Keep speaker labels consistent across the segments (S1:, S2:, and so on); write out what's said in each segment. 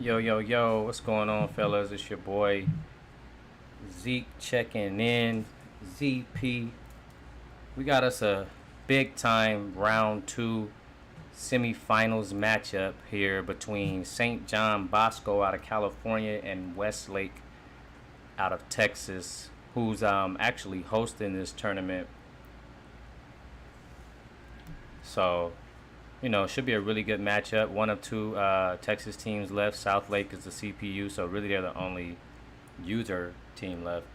S1: Yo, yo, yo, what's going on, fellas? It's your boy Zeke checking in. ZP. We got us a big time round two semifinals matchup here between St. John Bosco out of California and Westlake out of Texas, who's actually hosting this tournament. So, should be a really good matchup. One of two Texas teams left. Southlake is the CPU, so really they're the only user team left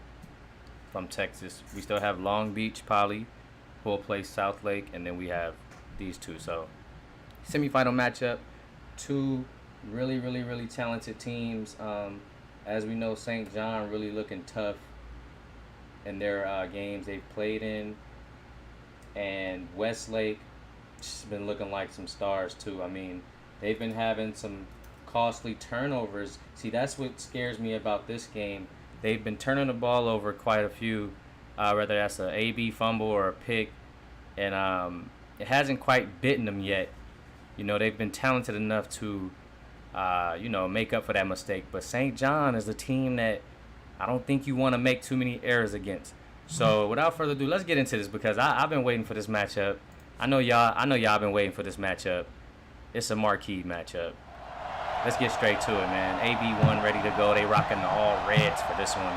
S1: from Texas. We still have Long Beach Poly, who will play Southlake, and then we have these two. So, semifinal matchup. Two really, really, really talented teams. As we know, St. John really looking tough in their games they've played in, and Westlake just been looking like some stars too. I mean, they've been having some costly turnovers. See, that's what scares me about this game. They've been turning the ball over quite a few, whether that's a AB fumble or a pick, and it hasn't quite bitten them yet. They've been talented enough to, make up for that mistake. But St. John is a team that I don't think you want to make too many errors against. So without further ado, let's get into this because I've been waiting for this matchup. I know y'all been waiting for this matchup. It's a marquee matchup. Let's get straight to it, man. AB1 ready to go. They rocking the all reds for this one.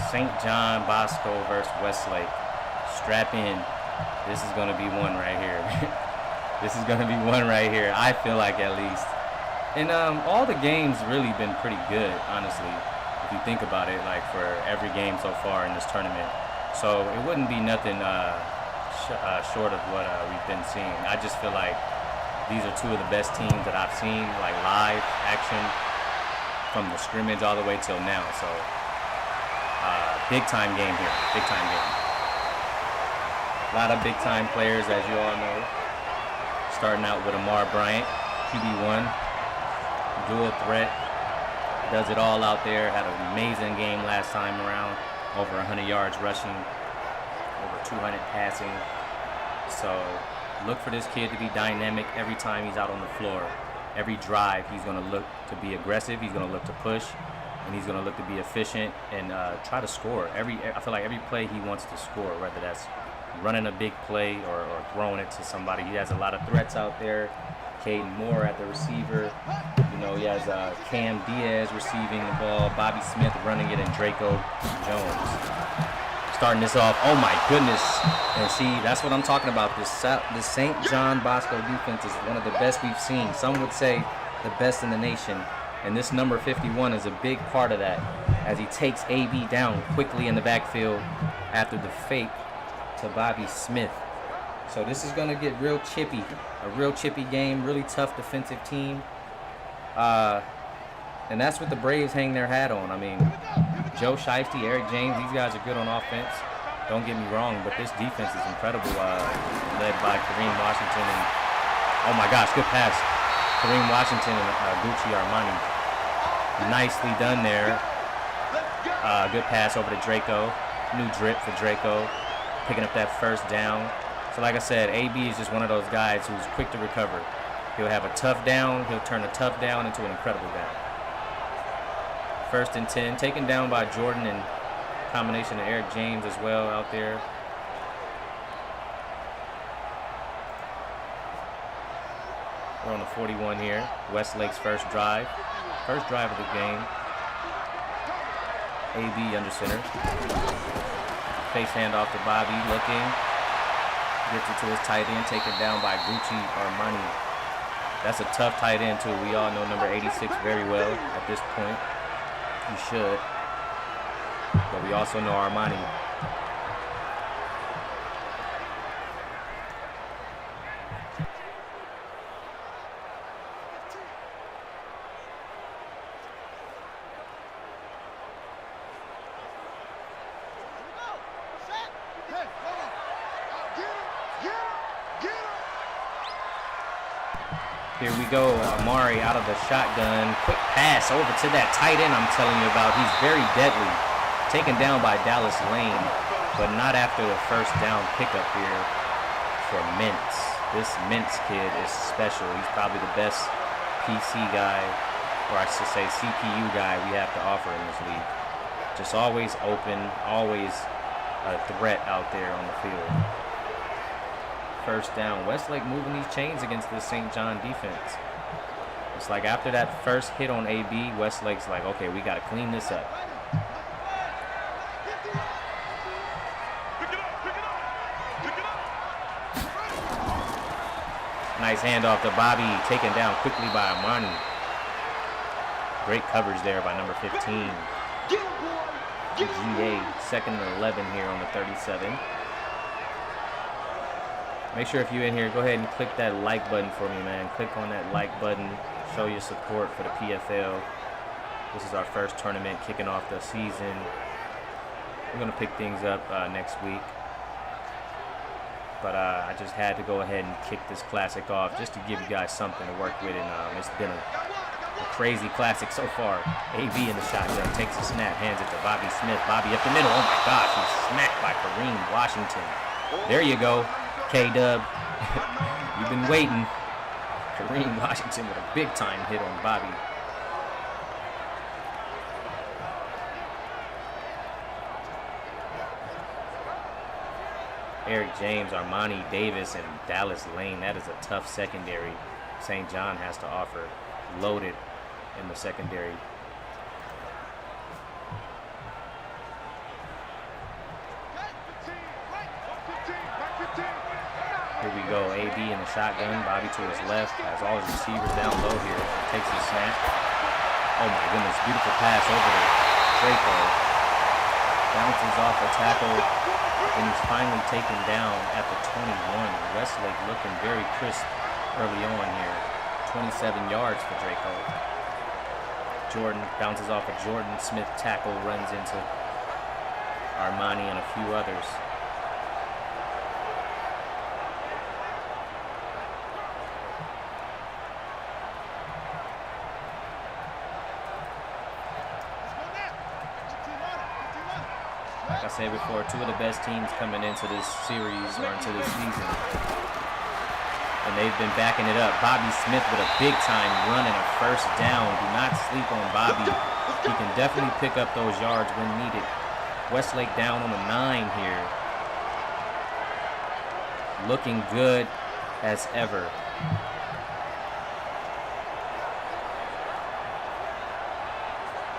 S1: St. John Bosco versus Westlake. Strap in. This is gonna be one right here. This is gonna be one right here. I feel like at least. And all the games really been pretty good, honestly, if you think about it. Like for every game so far in this tournament. So it wouldn't be nothing short of what we've been seeing. I just feel like these are two of the best teams that I've seen, like live action from the scrimmage all the way till now. So big time game here, big time game. A lot of big time players, as you all know. Starting out with Amar Bryant, QB1, dual threat, does it all out there. Had an amazing game last time around. Over 100 yards rushing, over 200 passing. So look for this kid to be dynamic every time he's out on the floor. Every drive, he's going to look to be aggressive. He's going to look to push, and he's going to look to be efficient and try to score. I feel like every play he wants to score, whether that's running a big play or throwing it to somebody. He has a lot of threats out there. Caden Moore at the receiver. He has Cam Diaz receiving the ball, Bobby Smith running it, and Draco Jones starting this off. Oh my goodness! And see, that's what I'm talking about. This St. John Bosco defense is one of the best we've seen. Some would say the best in the nation. And this number 51 is a big part of that, as he takes AB down quickly in the backfield after the fake to Bobby Smith. So this is going to get real chippy, a real chippy game, really tough defensive team. And that's what the Braves hang their hat on. I mean, Joe Shiesty, Eric James, these guys are good on offense. Don't get me wrong, but this defense is incredible, led by Kareem Washington and, oh my gosh, good pass. Kareem Washington and Gucci Armani. Nicely done there. Good pass over to Draco. New drip for Draco, picking up that first down. So like I said, AB is just one of those guys who's quick to recover. He'll have a tough down. He'll turn a tough down into an incredible down. 1st and 10, taken down by Jordan and combination of Eric James as well out there. We're on the 41 here. Westlake's first drive. First drive of the game. AB under center. Face handoff to Bobby, looking. Gets it to his tight end, taken down by Gucci Armani. That's a tough tight end too. We all know number 86 very well at this point. You should. But we also know Armani. Here we go, Amari out of the shotgun. Quick pass over to that tight end I'm telling you about. He's very deadly. Taken down by Dallas Lane, but not after the first down pickup here for Mintz. This Mintz kid is special. He's probably the best PC guy, or I should say CPU guy we have to offer in this league. Just always open, always a threat out there on the field. First down. Westlake moving these chains against this St. John defense. It's like after that first hit on AB, Westlake's like, okay, we got to clean this up. Nice handoff to Bobby, taken down quickly by Amani. Great coverage there by number 15. GA, 2nd and 11 here on the 37. Make sure if you're in here, go ahead and click that like button for me, man. Click on that like button. Show your support for the PFL. This is our first tournament kicking off the season. We're going to pick things up next week. But I just had to go ahead and kick this classic off just to give you guys something to work with. And it's been a crazy classic so far. AB in the shotgun, takes a snap, hands it to Bobby Smith. Bobby up the middle. Oh my gosh, he's smacked by Kareem Washington. There you go, K-Dub. You've been waiting. Kareem Washington with a big time hit on Bobby. Eric James, Armani Davis, and Dallas Lane. That is a tough secondary St. John has to offer. Loaded in the secondary. Here we go. AB in the shotgun. Bobby to his left. Has all his receivers down low here. Takes his snap. Oh my goodness. Beautiful pass over to Draco. Bounces off a tackle. And he's finally taken down at the 21. Westlake looking very crisp early on here. 27 yards for Draco. Jordan bounces off of Jordan. Smith tackle, runs into Armani and a few others. Like I said before, two of the best teams coming into this series or into this season. And they've been backing it up. Bobby Smith with a big time run and a first down. Do not sleep on Bobby. He can definitely pick up those yards when needed. Westlake down on the 9 here. Looking good as ever.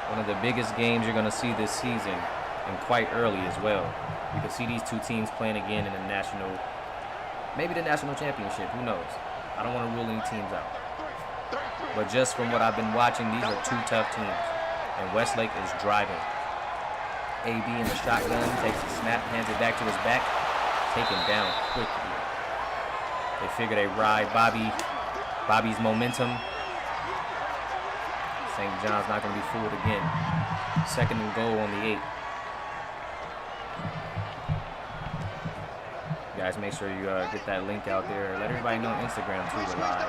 S1: One of the biggest games you're going to see this season, and quite early as well. You can see these two teams playing again in the national, maybe the national championship, who knows? I don't want to rule any teams out. But just from what I've been watching, these are two tough teams. And Westlake is driving. AB in the shotgun, takes a snap, hands it back to his back, taken down quickly. They figure they ride Bobby's momentum. St. John's not going to be fooled again. 2nd and goal on the 8. Guys, make sure you get that link out there. Let everybody know on Instagram too. We're live.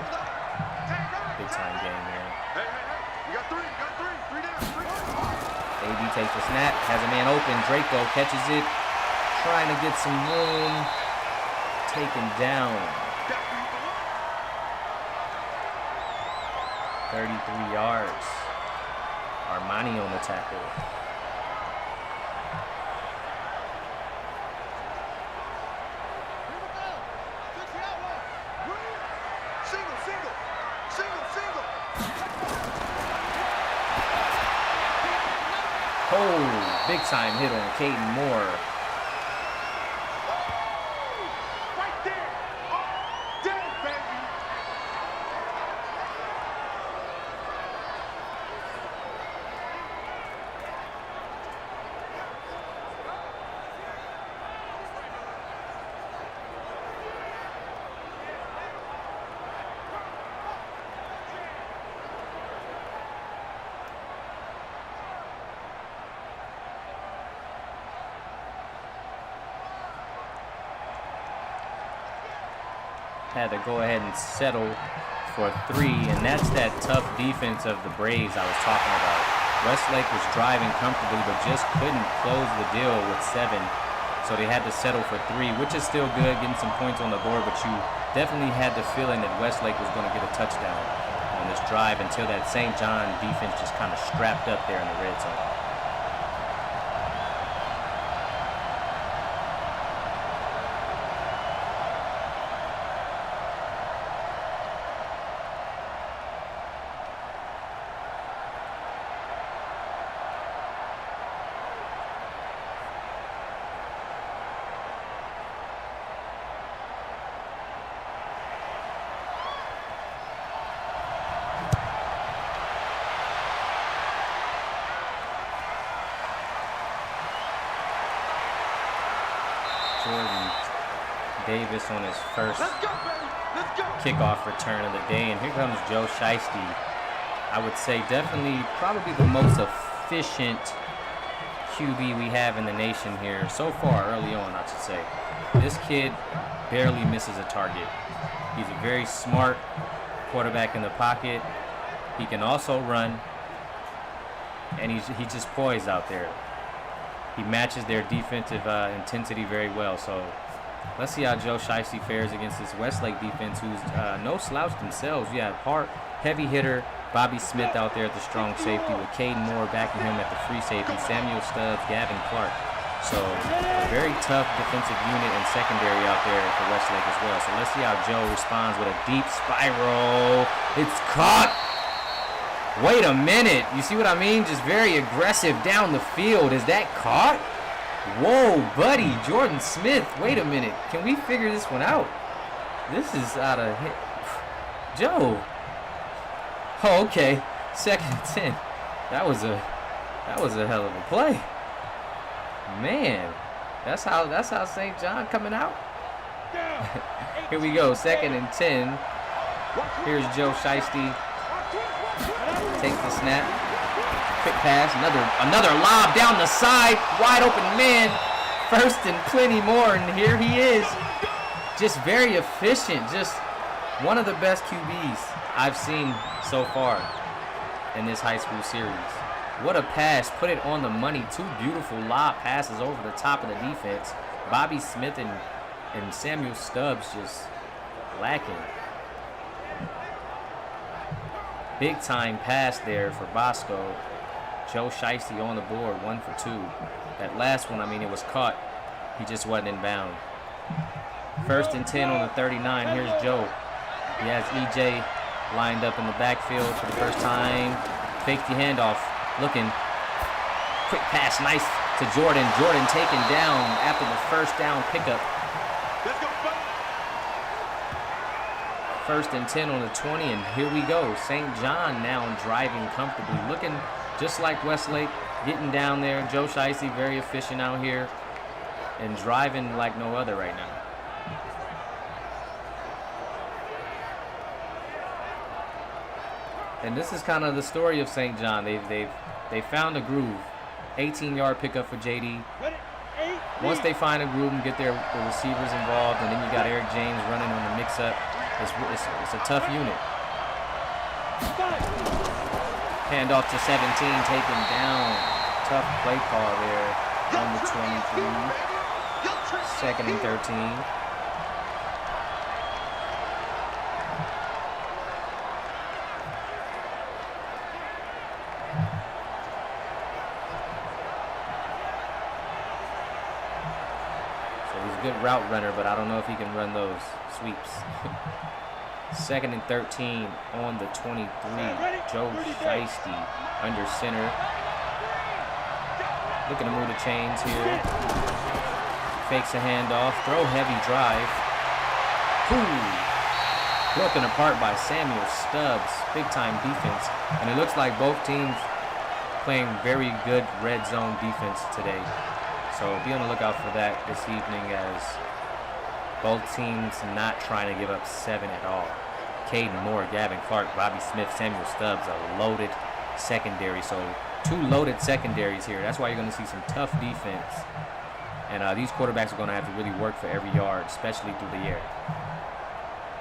S1: Big time game here. AB takes the snap, has a man open. Draco catches it, trying to get some room. Taken down. 33 yards. Armani on the tackle. Oh, big time hit on Caden Moore.
S2: Right there. Dead, baby.
S1: Had to go ahead and settle for 3, and that's that tough defense of the Braves I was talking about. Westlake was driving comfortably, but just couldn't close the deal with 7, so they had to settle for 3, which is still good, getting some points on the board, but you definitely had the feeling that Westlake was going to get a touchdown on on this drive until that St. John defense just kind of strapped up there in the red zone. Jordan Davis on his first kickoff return of the day, and here comes Joe Shiesty. I would say definitely probably the most efficient QB we have in the nation here so far, early on, I should say. This kid barely misses a target. He's a very smart quarterback in the pocket. He can also run, and he's just poised out there. He matches their defensive intensity very well. So let's see how Joe Shiesty fares against this Westlake defense, who's no slouch themselves. You have heavy hitter Bobby Smith out there at the strong safety with Caden Moore backing him at the free safety, Samuel Stubbs, Gavin Clark. So a very tough defensive unit and secondary out there for Westlake as well. So let's see how Joe responds with a deep spiral. It's caught. Wait a minute. You see what I mean? Just very aggressive down the field. Is that caught? Whoa, buddy. Jordan Smith. Wait a minute. Can we figure this one out? This is out of hit. Joe. Oh, okay. 2nd and 10. That was a hell of a play. Man. That's how St. John coming out. Here we go. 2nd and 10. Here's Joe Shiesty. Takes the snap. Quick pass. Another lob down the side. Wide open man. 1st and plenty more. And here he is. Just very efficient. Just one of the best QBs I've seen so far in this high school series. What a pass. Put it on the money. 2 beautiful lob passes over the top of the defense. Bobby Smith and Samuel Stubbs just lacking. Big time pass there for Bosco. Joe Shiesty on the board, 1 for 2. That last one, I mean, it was caught. He just wasn't in bound. 1st and 10 on the 39. Here's Joe. He has EJ lined up in the backfield for the first time. Fake the handoff. Looking. Quick pass, nice to Jordan. Jordan taken down after the 1st down pickup. 1st and 10 on the 20, and here we go. St. John now driving comfortably, looking just like Westlake, getting down there. Joe Shiesty very efficient out here and driving like no other right now. And this is kind of the story of St. John. They found a groove. 18-yard pickup for JD. Once they find a groove and get the receivers involved, and then you got Eric James running on the mix-up, it's a tough unit. Handoff to 17, taken down. Tough play call there on the 23. 2nd and 13. So he's a good route runner, but I don't know if he can run those sweeps. 2nd and 13 on the 23. Joe Shiesty under center. Looking to move the chains here. Fakes a handoff. Throw heavy drive. Ooh. Broken apart by Samuel Stubbs. Big time defense. And it looks like both teams playing very good red zone defense today. So be on the lookout for that this evening, as both teams not trying to give up 7 at all. Caden Moore, Gavin Clark, Bobby Smith, Samuel Stubbs, a loaded secondary. So 2 loaded secondaries here. That's why you're going to see some tough defense. And these quarterbacks are going to have to really work for every yard, especially through the air,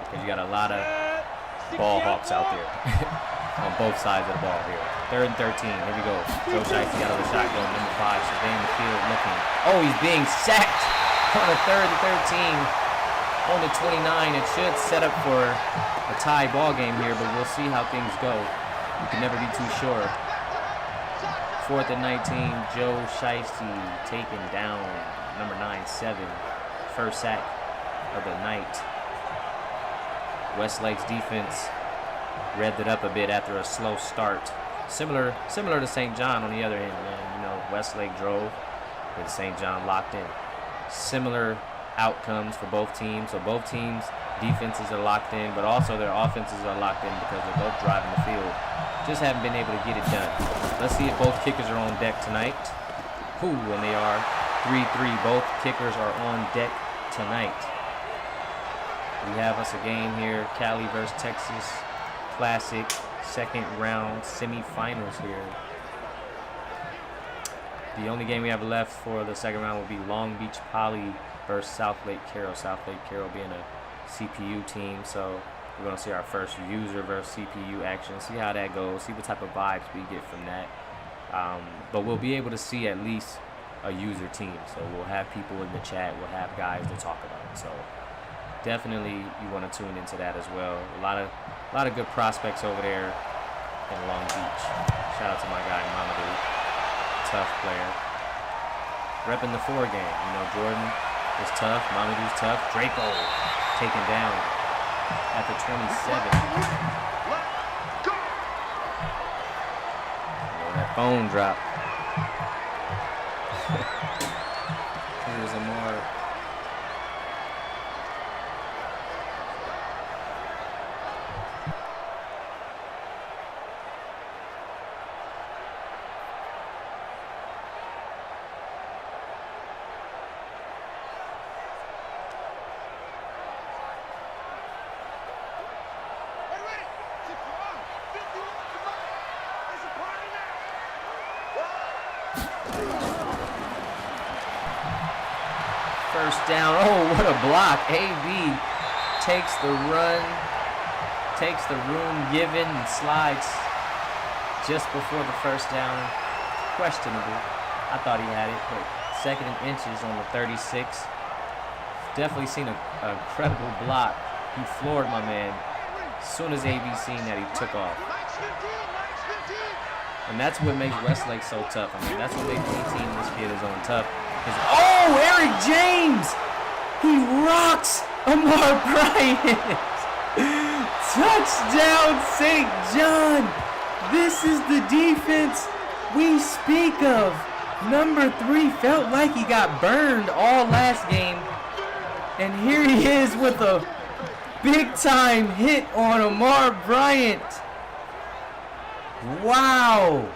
S1: because you got a lot of ball hawks out there on both sides of the ball here. 3rd and 13. Here we go. Joe Shiesty got over shotgun. Number 5, surveying the field, looking. Oh, he's being sacked on a 3rd and 13. On the 29, it should set up for a tie ball game here, but we'll see how things go. You can never be too sure. 4th and 19, Joe Shiesty taken down. Number 9-7, first sack of the night. Westlake's defense revved it up a bit after a slow start. Similar to St. John on the other hand, man. You know, Westlake drove, but St. John locked in. Similar outcomes for both teams. So both teams' defenses are locked in, but also their offenses are locked in because they're both driving the field. Just haven't been able to get it done. Let's see if both kickers are on deck tonight. Ooh, and they are 3-3. Both kickers are on deck tonight. We have us a game here, Cali versus Texas Classic, second round semifinals here. The only game we have left for the second round will be Long Beach Poly versus South Lake Carroll. South Lake Carroll being a CPU team, so we're going to see our first user versus CPU action, see how that goes, see what type of vibes we get from that. But we'll be able to see at least a user team, so we'll have people in the chat, we'll have guys to talk about it. So definitely you want to tune into that as well. A lot of good prospects over there in Long Beach. Shout out to my guy Mamadou, tough player, repping the 4 game. You know, Jordan is tough, Mamadou's tough. Draco taken down at the 27. Oh, that phone drop. Here's a more. First down. Oh, what a block. AB takes the run, takes the room given, and slides just before the first down. Questionable. I thought he had it, but second and inches on the 36. Definitely seen a credible block. He floored my man. As soon as AB seen that, he took off. And that's what makes Westlake so tough. I mean, that's what makes any team this kid is on tough. Oh, Eric James! He rocks Amar Bryant! Touchdown, St. John! This is the defense we speak of. Number 3 felt like he got burned all last game. And here he is with a big-time hit on Amar Bryant. Wow!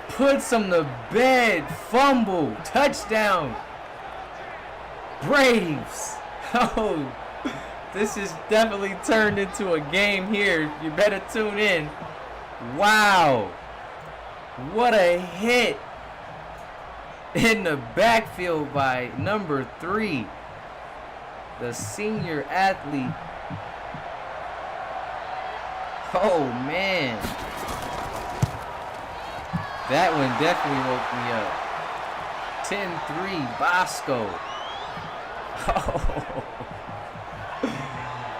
S1: Puts him to bed. Fumble. Touchdown. Braves. Oh, this is definitely turned into a game here. You better tune in. Wow. What a hit in the backfield by number 3. The senior athlete. Oh, man. That one definitely woke me up. 10-3, Bosco. Oh.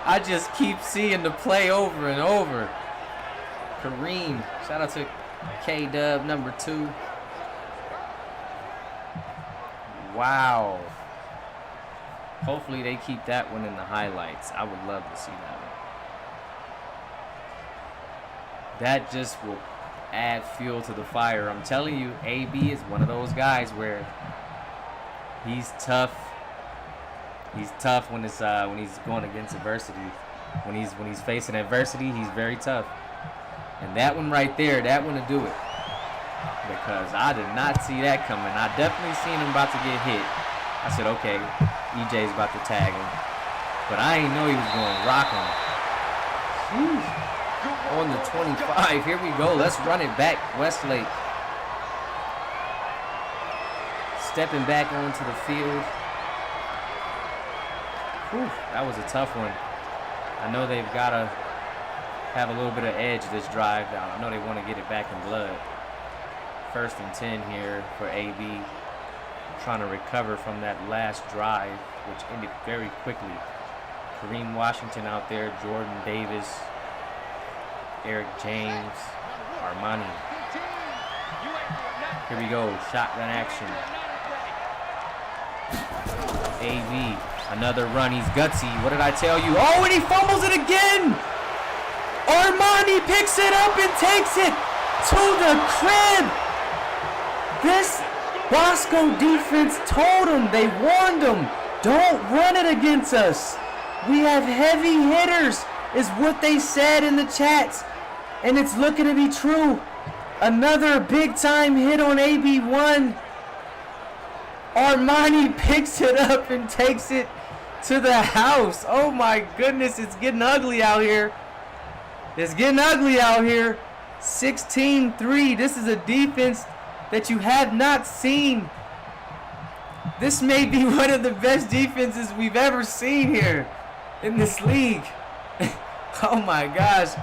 S1: I just keep seeing the play over and over. Kareem. Shout out to K-Dub, number 2. Wow. Hopefully they keep that one in the highlights. I would love to see that one. That just will add fuel to the fire. I'm telling you, AB is one of those guys where he's tough. He's tough when it's when he's going against adversity. When he's facing adversity, he's very tough. And that one right there, that one to do it. Because I did not see that coming. I definitely seen him about to get hit. I said, okay, EJ's about to tag him. But I didn't know he was going to rock him. On the 25, here we go. Let's run it back, Westlake. Stepping back onto the field. Whew, that was a tough one. I know they've got to have a little bit of edge this drive. I know they want to get it back in blood. 1st and 10 here for AB. Trying to recover from that last drive, which ended very quickly. Kareem Washington out there, Jordan Davis, Eric James, Armani. Here we go, shotgun action. AV, another run, he's gutsy. What did I tell you? Oh, and he fumbles it again! Armani picks it up and takes it to the crib! This Bosco defense told him, they warned him, don't run it against us. We have heavy hitters, is what they said in the chats. And it's looking to be true. Another big time hit on AB1. Armani picks it up and takes it to the house. Oh my goodness, it's getting ugly out here. It's getting ugly out here. 16-3. This is a defense that you have not seen. This may be one of the best defenses we've ever seen here in this league. Oh my gosh.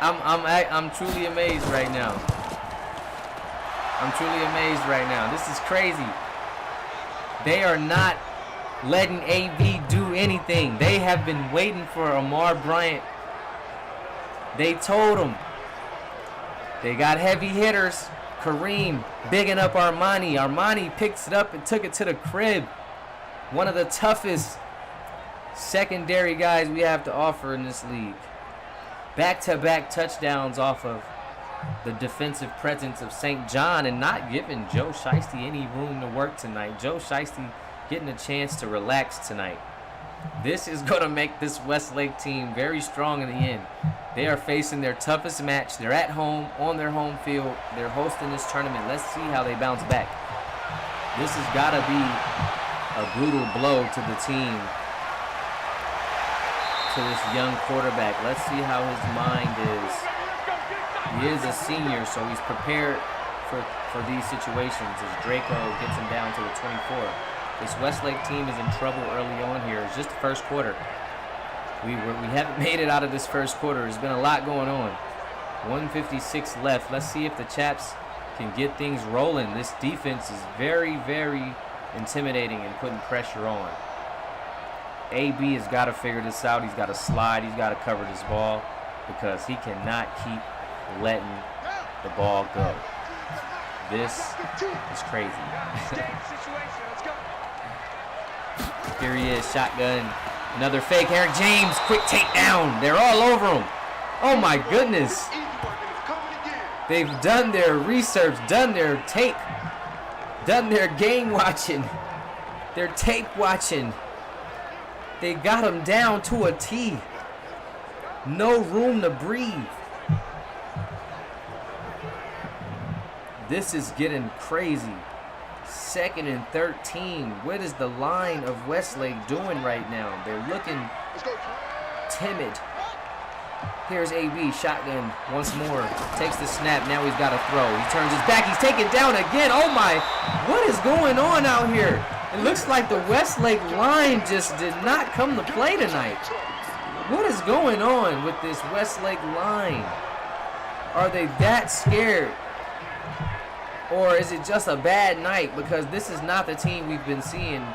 S1: I'm truly amazed right now. I'm truly amazed right now. This is crazy. They are not letting AB do anything. They have been waiting for Amar Bryant. They told him. They got heavy hitters. Kareem bigging up Armani. Armani picks it up and took it to the crib. One of the toughest secondary guys we have to offer in this league. Back-to-back touchdowns off of the defensive presence of St. John and not giving Joe Shiesty any room to work tonight. Joe Shiesty getting a chance to relax tonight. This is going to make this Westlake team very strong in the end. They are facing their toughest match. They're at home, on their home field. They're hosting this tournament. Let's see how they bounce back. This has got to be a brutal blow to the team, to this young quarterback. Let's see how his mind is. He is a senior, so he's prepared for these situations as Draco gets him down to the 24. This Westlake team is in trouble early on here. It's just the first quarter. We haven't made it out of this first quarter. There's been a lot going on. 1:56 left. Let's see if the Chaps can get things rolling. This defense is very, very intimidating and putting pressure on. AB has got to figure this out. He's got to slide. He's got to cover this ball because he cannot keep letting the ball go. This is crazy. Here he is, shotgun. Another fake. Eric James, quick takedown. They're all over him. Oh my goodness. They've done their research, done their tape, done their game watching, their tape watching. They got him down to a T. No room to breathe. This is getting crazy. 2nd and 13. What is the line of Westlake doing right now? They're looking timid. Here's AB, shotgun once more. Takes the snap, now he's got to throw. He turns his back, he's taken down again. Oh my, what is going on out here? It looks like the Westlake line just did not come to play tonight. What is going on with this Westlake line? Are they that scared? Or is it just a bad night? Because this is not the team we've been seeing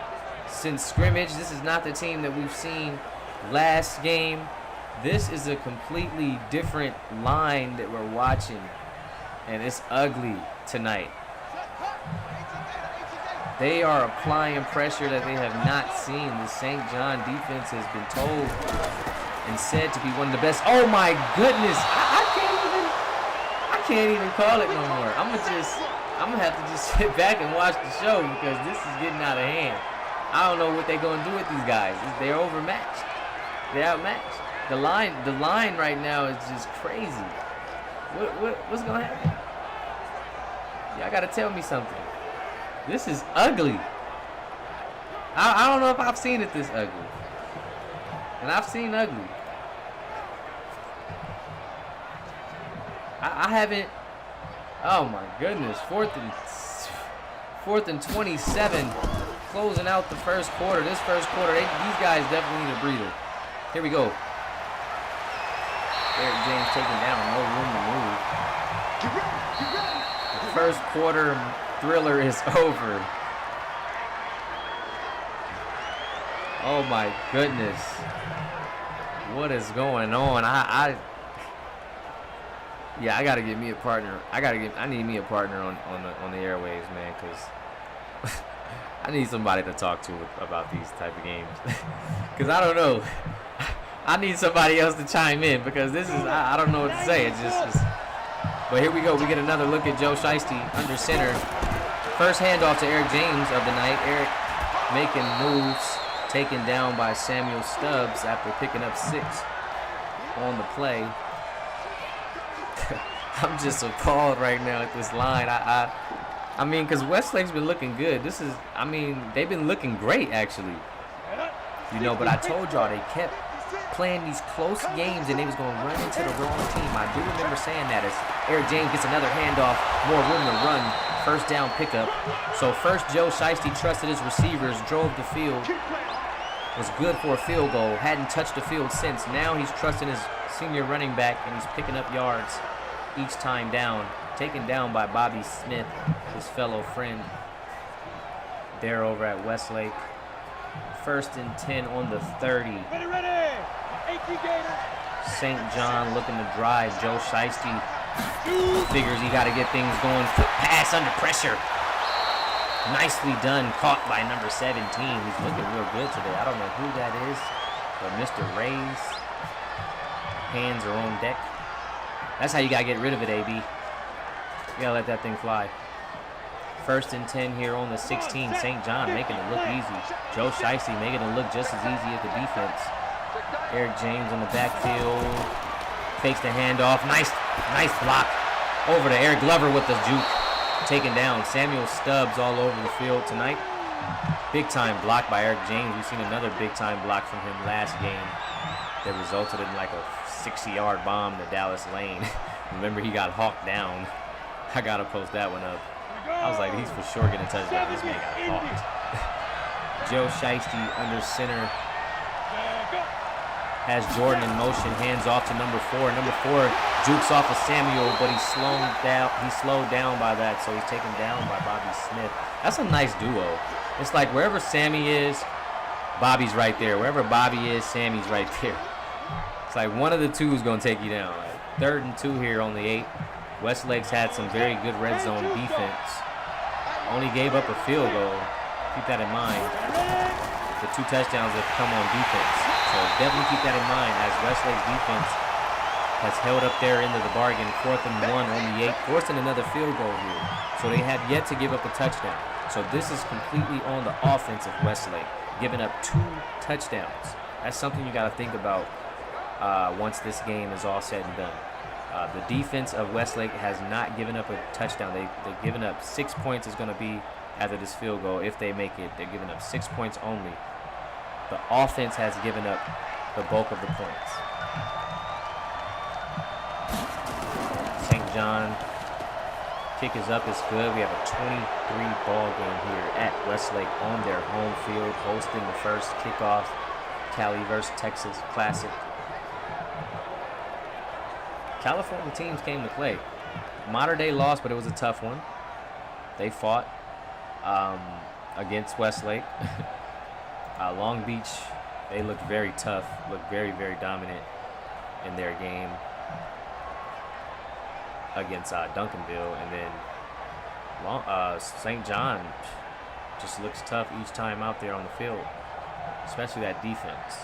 S1: since scrimmage. This is not the team that we've seen last game. This is a completely different line that we're watching. And it's ugly tonight. They are applying pressure that they have not seen. The St. John defense has been told and said to be one of the best. Oh my goodness. I can't even call it no more. I'm gonna have to just sit back and watch the show because this is getting out of hand. I don't know what they're gonna do with these guys. They're overmatched. They're outmatched. The line right now is just crazy. What's gonna happen? Y'all gotta tell me something. This is ugly. I don't know if I've seen it this ugly. And I've seen ugly. I haven't. Oh my goodness. 4th and 27. Closing out the first quarter. This first quarter, these guys definitely need a breather. Here we go. Eric James taken down. No room to move. The first quarter thriller is over. Oh my goodness. What is going on? Yeah, I gotta get me a partner. I need me a partner on the airwaves, man, because I need somebody to talk to about these type of games. Because I don't know. I need somebody else to chime in because this is I don't know what to say. It's just. But here we go. We get another look at Joe Shiesty under center. First handoff to Eric James of the night. Eric making moves, taken down by Samuel Stubbs after picking up 6 on the play. I'm just appalled right now at this line. I mean, because Westlake's been looking good. They've been looking great, actually. You know, but I told y'all they kept playing these close games and they was going to run into the wrong team. I do remember saying that as Eric James gets another handoff, more room to run, first down pickup. So first Joe Shiesty trusted his receivers, drove the field, was good for a field goal, hadn't touched the field since. Now he's trusting his senior running back and he's picking up yards each time down. Taken down by Bobby Smith, his fellow friend there over at Westlake. First and 10 on the 30. St. John looking to drive. Joe Shiesty figures he got to get things going. Quick pass under pressure. Nicely done. Caught by number 17. He's looking real good today. I don't know who that is, but Mr. Ray's hands are on deck. That's how you got to get rid of it, AB. You got to let that thing fly. First and 10 here on the 16. St. John making it look easy. Joe Shiesty making it look just as easy as the defense. Eric James on the backfield. Fakes the handoff. Nice block. Over to Eric Glover with the juke. Taken down. Samuel Stubbs all over the field tonight. Big time block by Eric James. We've seen another big time block from him last game that resulted in like a 60-yard bomb to Dallas Lane. Remember, he got hawked down. I got to post that one up. I was like, he's for sure getting a touchdown. This man got hawked. Joe Shiesty under center. Has Jordan in motion. Hands off to number 4. Number 4 jukes off of Samuel, but he's slowed down by that, so he's taken down by Bobby Smith. That's a nice duo. It's like wherever Sammy is, Bobby's right there. Wherever Bobby is, Sammy's right there. It's like one of the two is going to take you down. Like 3rd and 2 here on the 8. Westlake's had some very good red zone defense. Only gave up a field goal. Keep that in mind. The 2 touchdowns have come on defense. So definitely keep that in mind as Westlake's defense has held up their end of the bargain. 4th and 1 on the 8, forcing another field goal here. So they have yet to give up a touchdown. So this is completely on the offense of Westlake, giving up 2 touchdowns. That's something you got to think about once this game is all said and done. The defense of Westlake has not given up a touchdown. They've given up 6 points is going to be after this field goal. If they make it, they're giving up 6 points only. The offense has given up the bulk of the points. St. John kick is up. It's good. We have a 23 ball game here at Westlake on their home field, hosting the first kickoff. Cali versus Texas Classic. California teams came to play. Modern Day lost, but it was a tough one. They fought against Westlake. Long Beach, they looked very tough, looked very, very dominant in their game against Duncanville. And then St. John just looks tough each time out there on the field, especially that defense.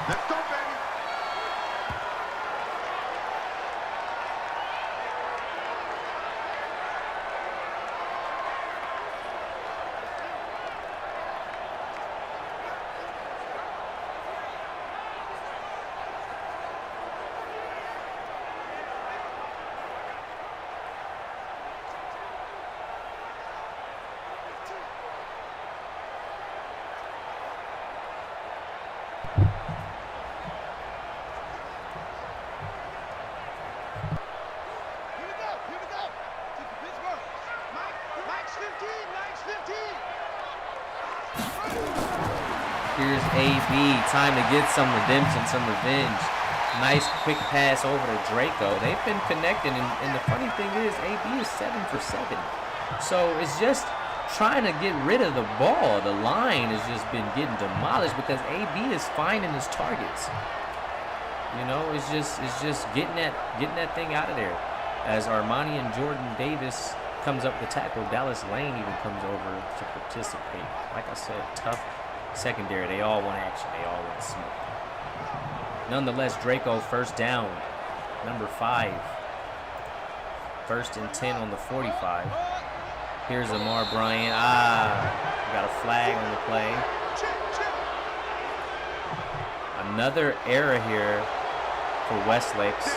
S2: Let's go, baby.
S1: Here's AB. Time to get some redemption, some revenge. Nice quick pass over to Draco. They've been connecting, and the funny thing is, AB is 7 for 7. So it's just trying to get rid of the ball. The line has just been getting demolished because AB is finding his targets. You know, it's just getting that thing out of there. As Armani and Jordan Davis comes up the tackle, Dallas Lane even comes over to participate. Like I said, tough secondary. They all want action. They all want smoke. Nonetheless, Draco first down, number 5. 1st and 10 on the 45. Here's Amar Bryant. Got a flag on the play. Another error here for Westlake's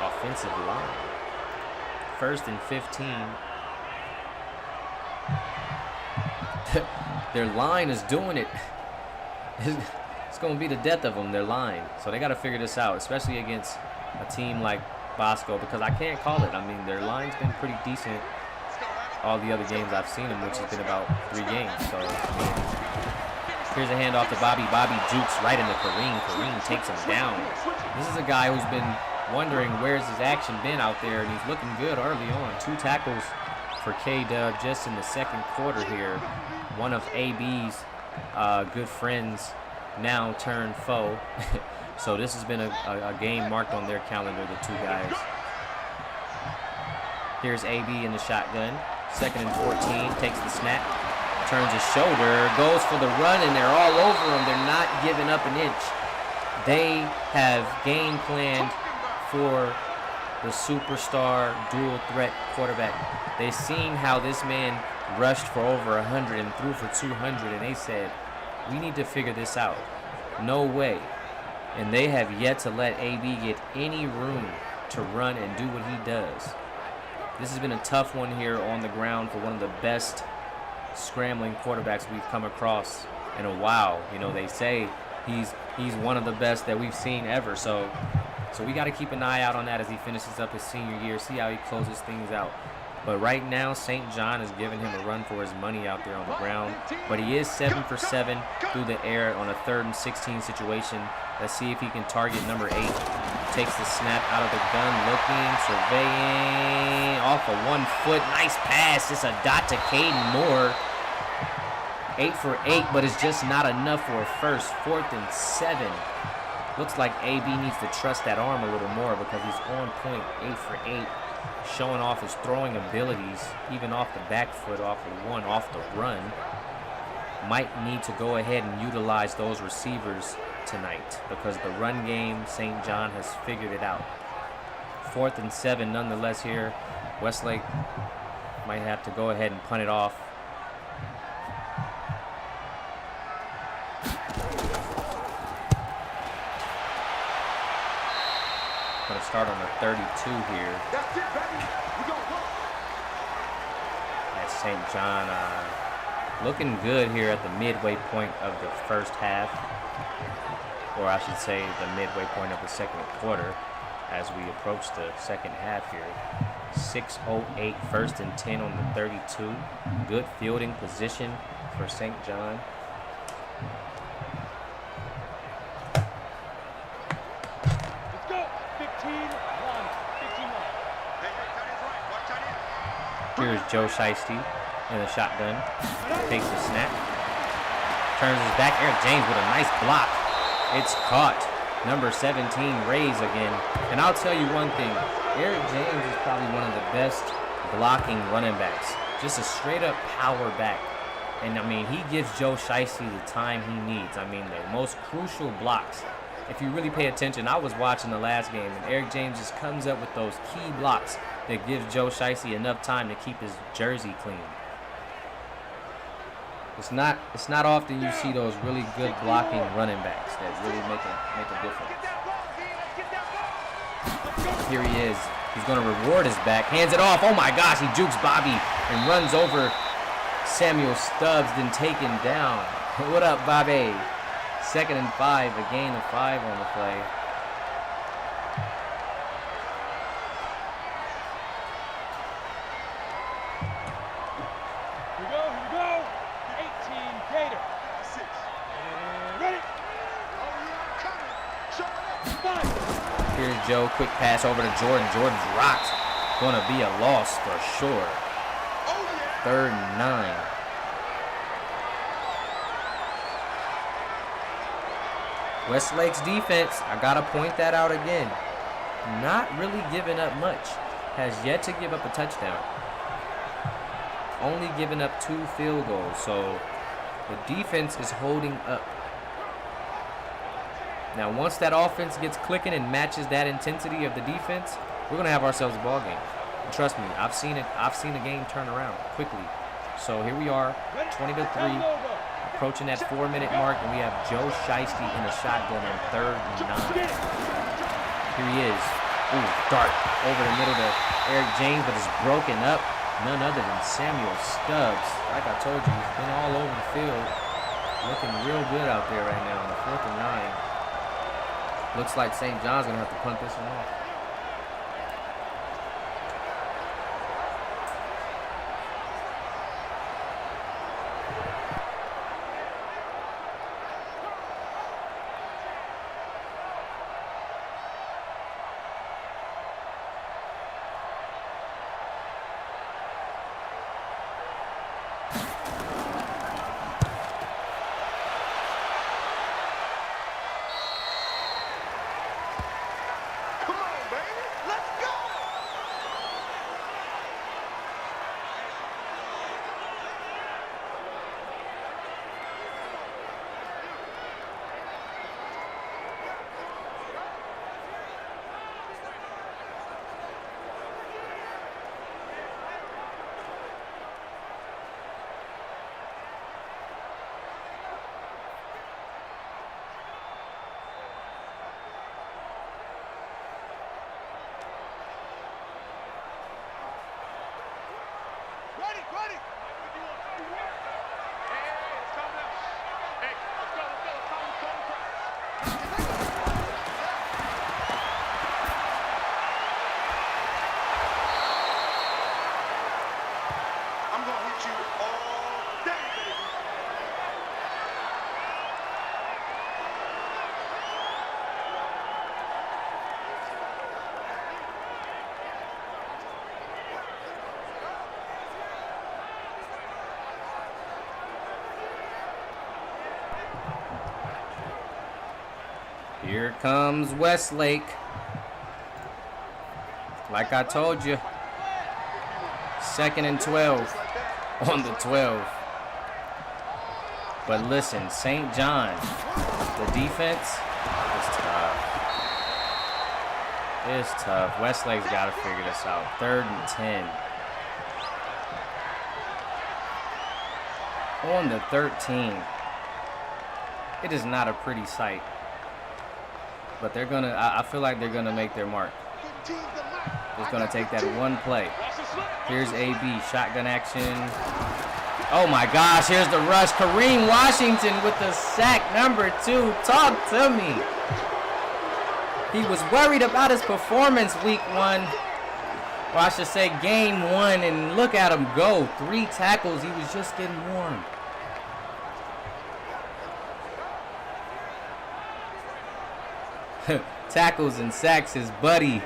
S1: offensive line. 1st and 15. Their line is doing it. It's going to be the death of them, their line. So they got to figure this out, especially against a team like Bosco, because I can't call it. I mean, their line's been pretty decent all the other games I've seen them, which has been about 3 games. So, I mean, here's a handoff to Bobby. Bobby jukes right into Kareem. Kareem takes him down. This is a guy who's been wondering where's his action been out there, and he's looking good early on. 2 tackles for K-Dub just in the 2nd quarter here. One of AB's good friends now turned foe. So this has been a game marked on their calendar, the 2 guys. Here's AB in the shotgun. 2nd and 14, takes the snap, turns his shoulder, goes for the run, and they're all over him. They're not giving up an inch. They have game planned for the superstar dual threat quarterback. They've seen how this man rushed for over 100 and threw for 200, and they said, we need to figure this out. No way. And they have yet to let AB get any room to run and do what he does. This has been a tough one here on the ground for one of the best scrambling quarterbacks we've come across in a while. You know, they say he's one of the best that we've seen ever. So we got to keep an eye out on that as he finishes up his senior year, see how he closes things out. But right now, St. John is giving him a run for his money out there on the ground. But he is 7 for 7 through the air on a 3rd and 16 situation. Let's see if he can target number 8. Takes the snap out of the gun, looking, surveying, off of 1 foot. Nice pass. It's a dot to Caden Moore. 8 for 8, but it's just not enough for a first. 4th and 7. Looks like AB needs to trust that arm a little more because he's on point. 8 for 8. Showing off his throwing abilities, even off the back foot, off of 1, off the run. Might need to go ahead and utilize those receivers tonight because the run game, St. John has figured it out. 4th and 7 nonetheless here. Westlake might have to go ahead and punt it off. Going to start on the 32 here.
S2: That's it, baby. We gonna go.
S1: That's St. John looking good here at the midway point of the 1st half. Or I should say the midway point of the 2nd quarter as we approach the 2nd half here. 6:08, 1st and 10 on the 32. Good fielding position for St. John.
S2: Let's go. 15-1. 15-1.
S1: Here's Joe Shiesty in the shotgun. Takes the snap. Turns his back. Eric James with a nice block. It's caught. Number 17, Rays again. And I'll tell you one thing. Eric James is probably one of the best blocking running backs. Just a straight-up power back. And, I mean, he gives Joe Shiesty the time he needs. I mean, the most crucial blocks. If you really pay attention, I was watching the last game, and Eric James just comes up with those key blocks that gives Joe Shiesty enough time to keep his jersey clean. It's not often you see those really good blocking running backs that really make a difference. Here he is. He's going to reward his back. Hands it off. Oh my gosh, he jukes Bobby and runs over Samuel Stubbs, then taken down. What up, Bobby? 2nd and 5, a gain of 5 on the play.
S2: Here we go. 18 Gator. 6.
S1: Here's Joe. Quick pass over to Jordan. Jordan's rocked. Gonna be a loss for sure. 3rd and 9. Westlake's defense, I gotta point that out again. Not really giving up much. Has yet to give up a touchdown. Only giving up 2 field goals. So the defense is holding up. Now, once that offense gets clicking and matches that intensity of the defense, we're gonna have ourselves a ball game. And trust me, I've seen it. I've seen the game turn around quickly. So here we are, 20-3, approaching that 4-minute mark, and we have Joe Shiesty in a shotgun on 3rd and 9. Here he is. Ooh, dart over the middle to Eric James, but it's broken up. None other than Samuel Stubbs. Like I told you, he's been all over the field. Looking real good out there right now on the 4th and 9. Looks like St. John's going to have to punt this one off. Here comes Westlake. Like I told you, 2nd and 12 on the 12. But listen, St. John's, the defense is tough. It's tough. Westlake's got to figure this out. 3rd and 10. On the 13. It is not a pretty sight. But they're going to, I feel like they're going to make their mark. It's going to take that one play. Here's AB, shotgun action. Oh my gosh, here's the rush. Kareem Washington with the sack number 2. Talk to me. He was worried about his performance week 1. Or I should say game 1, and look at him go. 3 tackles, he was just getting warm. Tackles and sacks his buddy,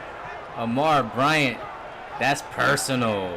S1: Amar Bryant. That's personal.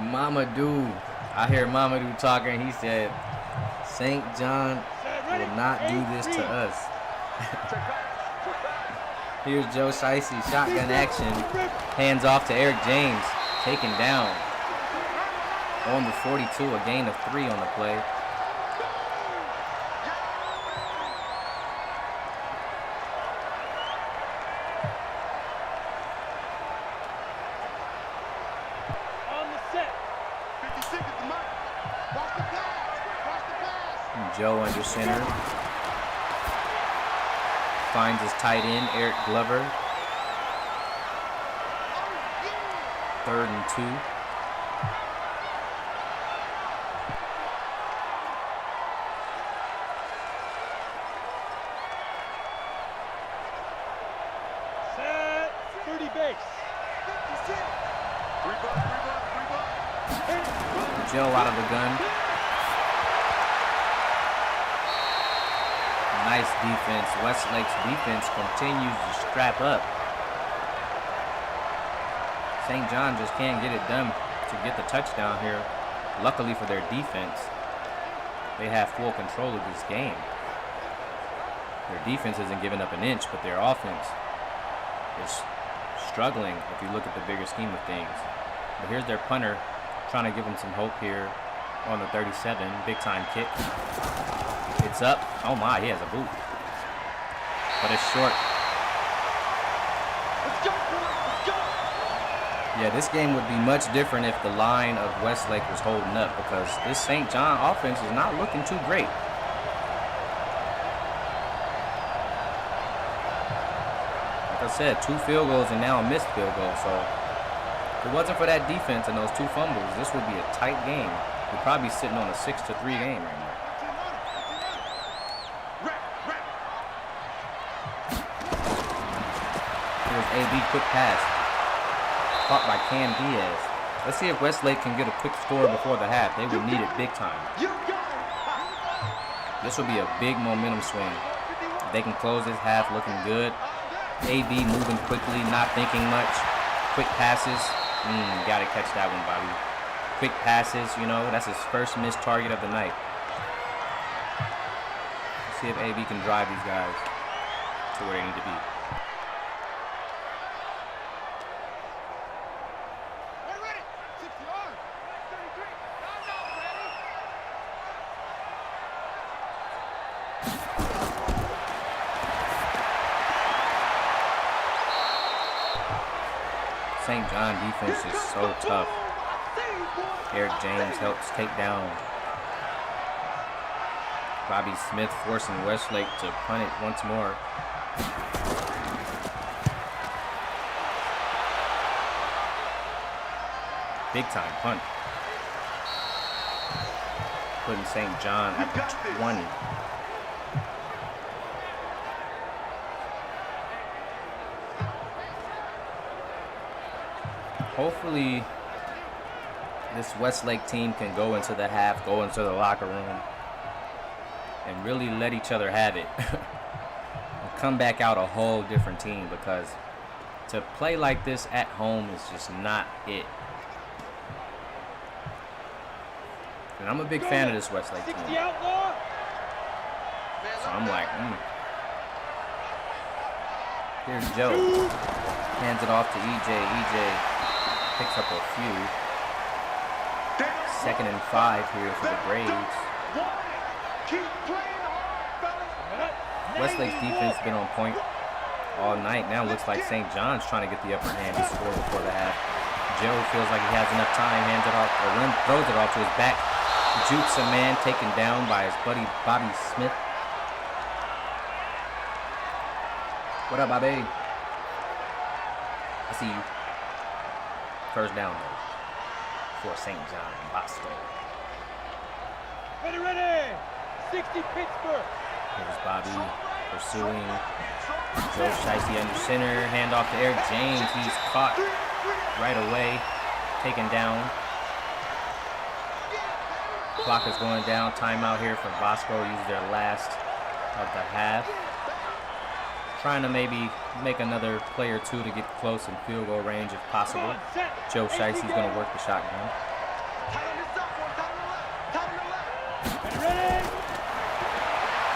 S1: Mamadou, I hear Mamadou talking. He said, St. John will not do this to us. Here's Joe Shiesty, shotgun action. Hands off to Eric James, taken down. On the 42, a gain of 3 on the play. Joe under center. Finds his tight end, Eric Glover. 3rd and 2.
S2: Set. 30 base.
S1: Joe out of the gun. Nice defense. Westlake's defense continues to strap up. St. John just can't get it done to get the touchdown here. Luckily for their defense, they have full control of this game. Their defense isn't giving up an inch, but their offense is struggling if you look at the bigger scheme of things. But here's their punter trying to give them some hope here on the 37. Big time kick. It's up. Oh my, he has a boot. But it's short.
S2: Let's go, boys. Let's go.
S1: Yeah, this game would be much different if the line of Westlake was holding up, because this St. John offense is not looking too great. Like I said, 2 field goals and now a missed field goal. So if it wasn't for that defense and those 2 fumbles, this would be a tight game. We'd probably be sitting on a 6-3 game right now. Here's AB, quick pass. Caught by Cam Diaz. Let's see if Westlake can get a quick score before the half. They would need it big time. This will be a big momentum swing. If they can close this half looking good. AB moving quickly, not thinking much. Quick passes. Gotta catch that one, Bobby. Quick passes, you know, that's his first missed target of the night. Let's see if AB can drive these guys to where they need to be. St. John defense is so tough. Eric James helps take down Bobby Smith, forcing Westlake to punt it once more. Big time punt. Putting St. John at the 20. Hopefully, this Westlake team can go into the half, go into the locker room, and really let each other have it. And come back out a whole different team, because to play like this at home is just not it. And I'm a big fan of this Westlake team. So I'm like, Here's Joe. Hands it off to EJ. EJ picks up a few. 2nd and 5 here for the Braves. Westlake's defense has been on point all night. Now looks like St. John's trying to get the upper hand to score before the half. Joe feels like he has enough time, hands it off, or throws it off to his back. Jukes a man taken down by his buddy Bobby Smith. What up, Bobby? I see you. First down though for St. John and Bosco.
S2: Ready. 60 Pittsburgh.
S1: Here's Bobby pursuing Joe Shiesty under center. Hand off to Eric James. He's caught right away. Taken down. Clock is going down. Timeout here for Bosco. Use their last of the half. Trying to maybe make another play or two to get close in field goal range if possible. Joe Shicey's going to work the shotgun.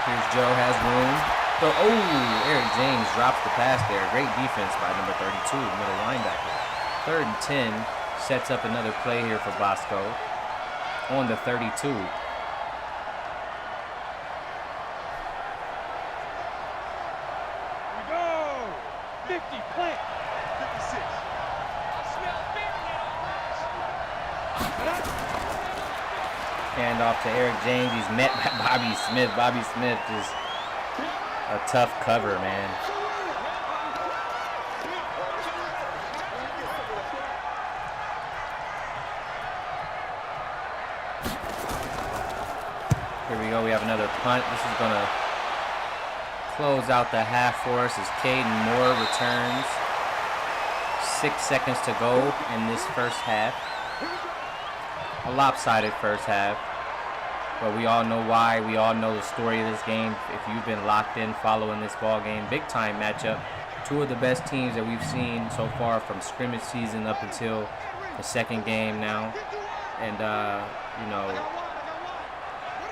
S1: Here's Joe, has room. So, Eric James drops the pass there. Great defense by number 32, middle linebacker. 3rd and 10 sets up another play here for Bosco on the 32. Hand off to Eric James. He's met by Bobby Smith. Bobby Smith is a tough cover, man. Here we go. We have another punt. This is going to close out the half for us as Caden Moore returns. 6 seconds to go in this first half. A lopsided first half. But we all know why. We all know the story of this game. If you've been locked in following this ball game, big time matchup. Two of the best teams that we've seen so far from scrimmage season up until the second game now. And, you know,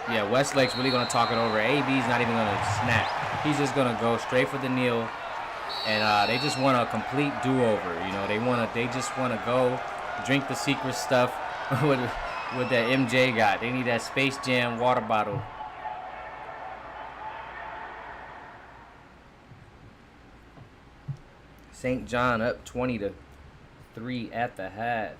S1: yeah, Westlake's really going to talk it over. AB's not even going to snap. He's just going to go straight for the kneel. And they just want a complete do-over. You know, they just want to go drink the secret stuff with that MJ got. They need that Space Jam water bottle. St. John up 20-3 at the half.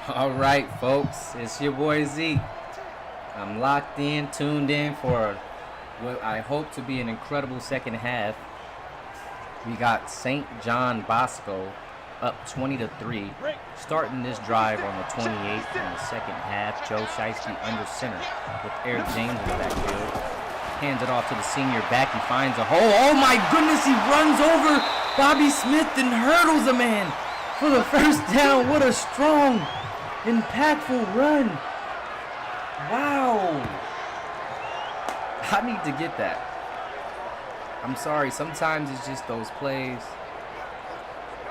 S1: All right, folks, it's your boy Zeke. I'm locked in, tuned in for what I hope to be an incredible second half. We got St. John Bosco up 20-3, starting this drive on the 28th in the second half. Joe Shiesty under center with Eric James in the backfield. Hands it off to the senior back. He finds a hole. Oh my goodness, he runs over Bobby Smith and hurdles a man for the first down. What a strong, impactful run. Wow. I need to get that. I'm sorry, sometimes it's just those plays.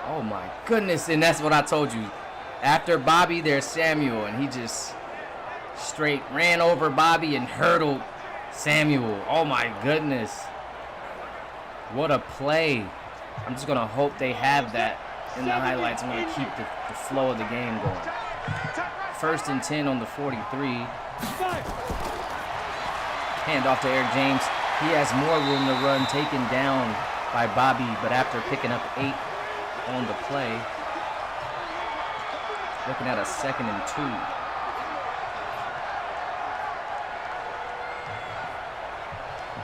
S1: Oh my goodness, and that's what I told you. After Bobby, there's Samuel, and he just straight ran over Bobby and hurdled Samuel. Oh my goodness. What a play. I'm just going to hope they have that in the highlights. I'm going to keep the flow of the game going. 1st and 10 on the 43. Hand off to Eric James. He has more room to run, taken down by Bobby, but after picking up 8 on the play, looking at a 2nd and 2.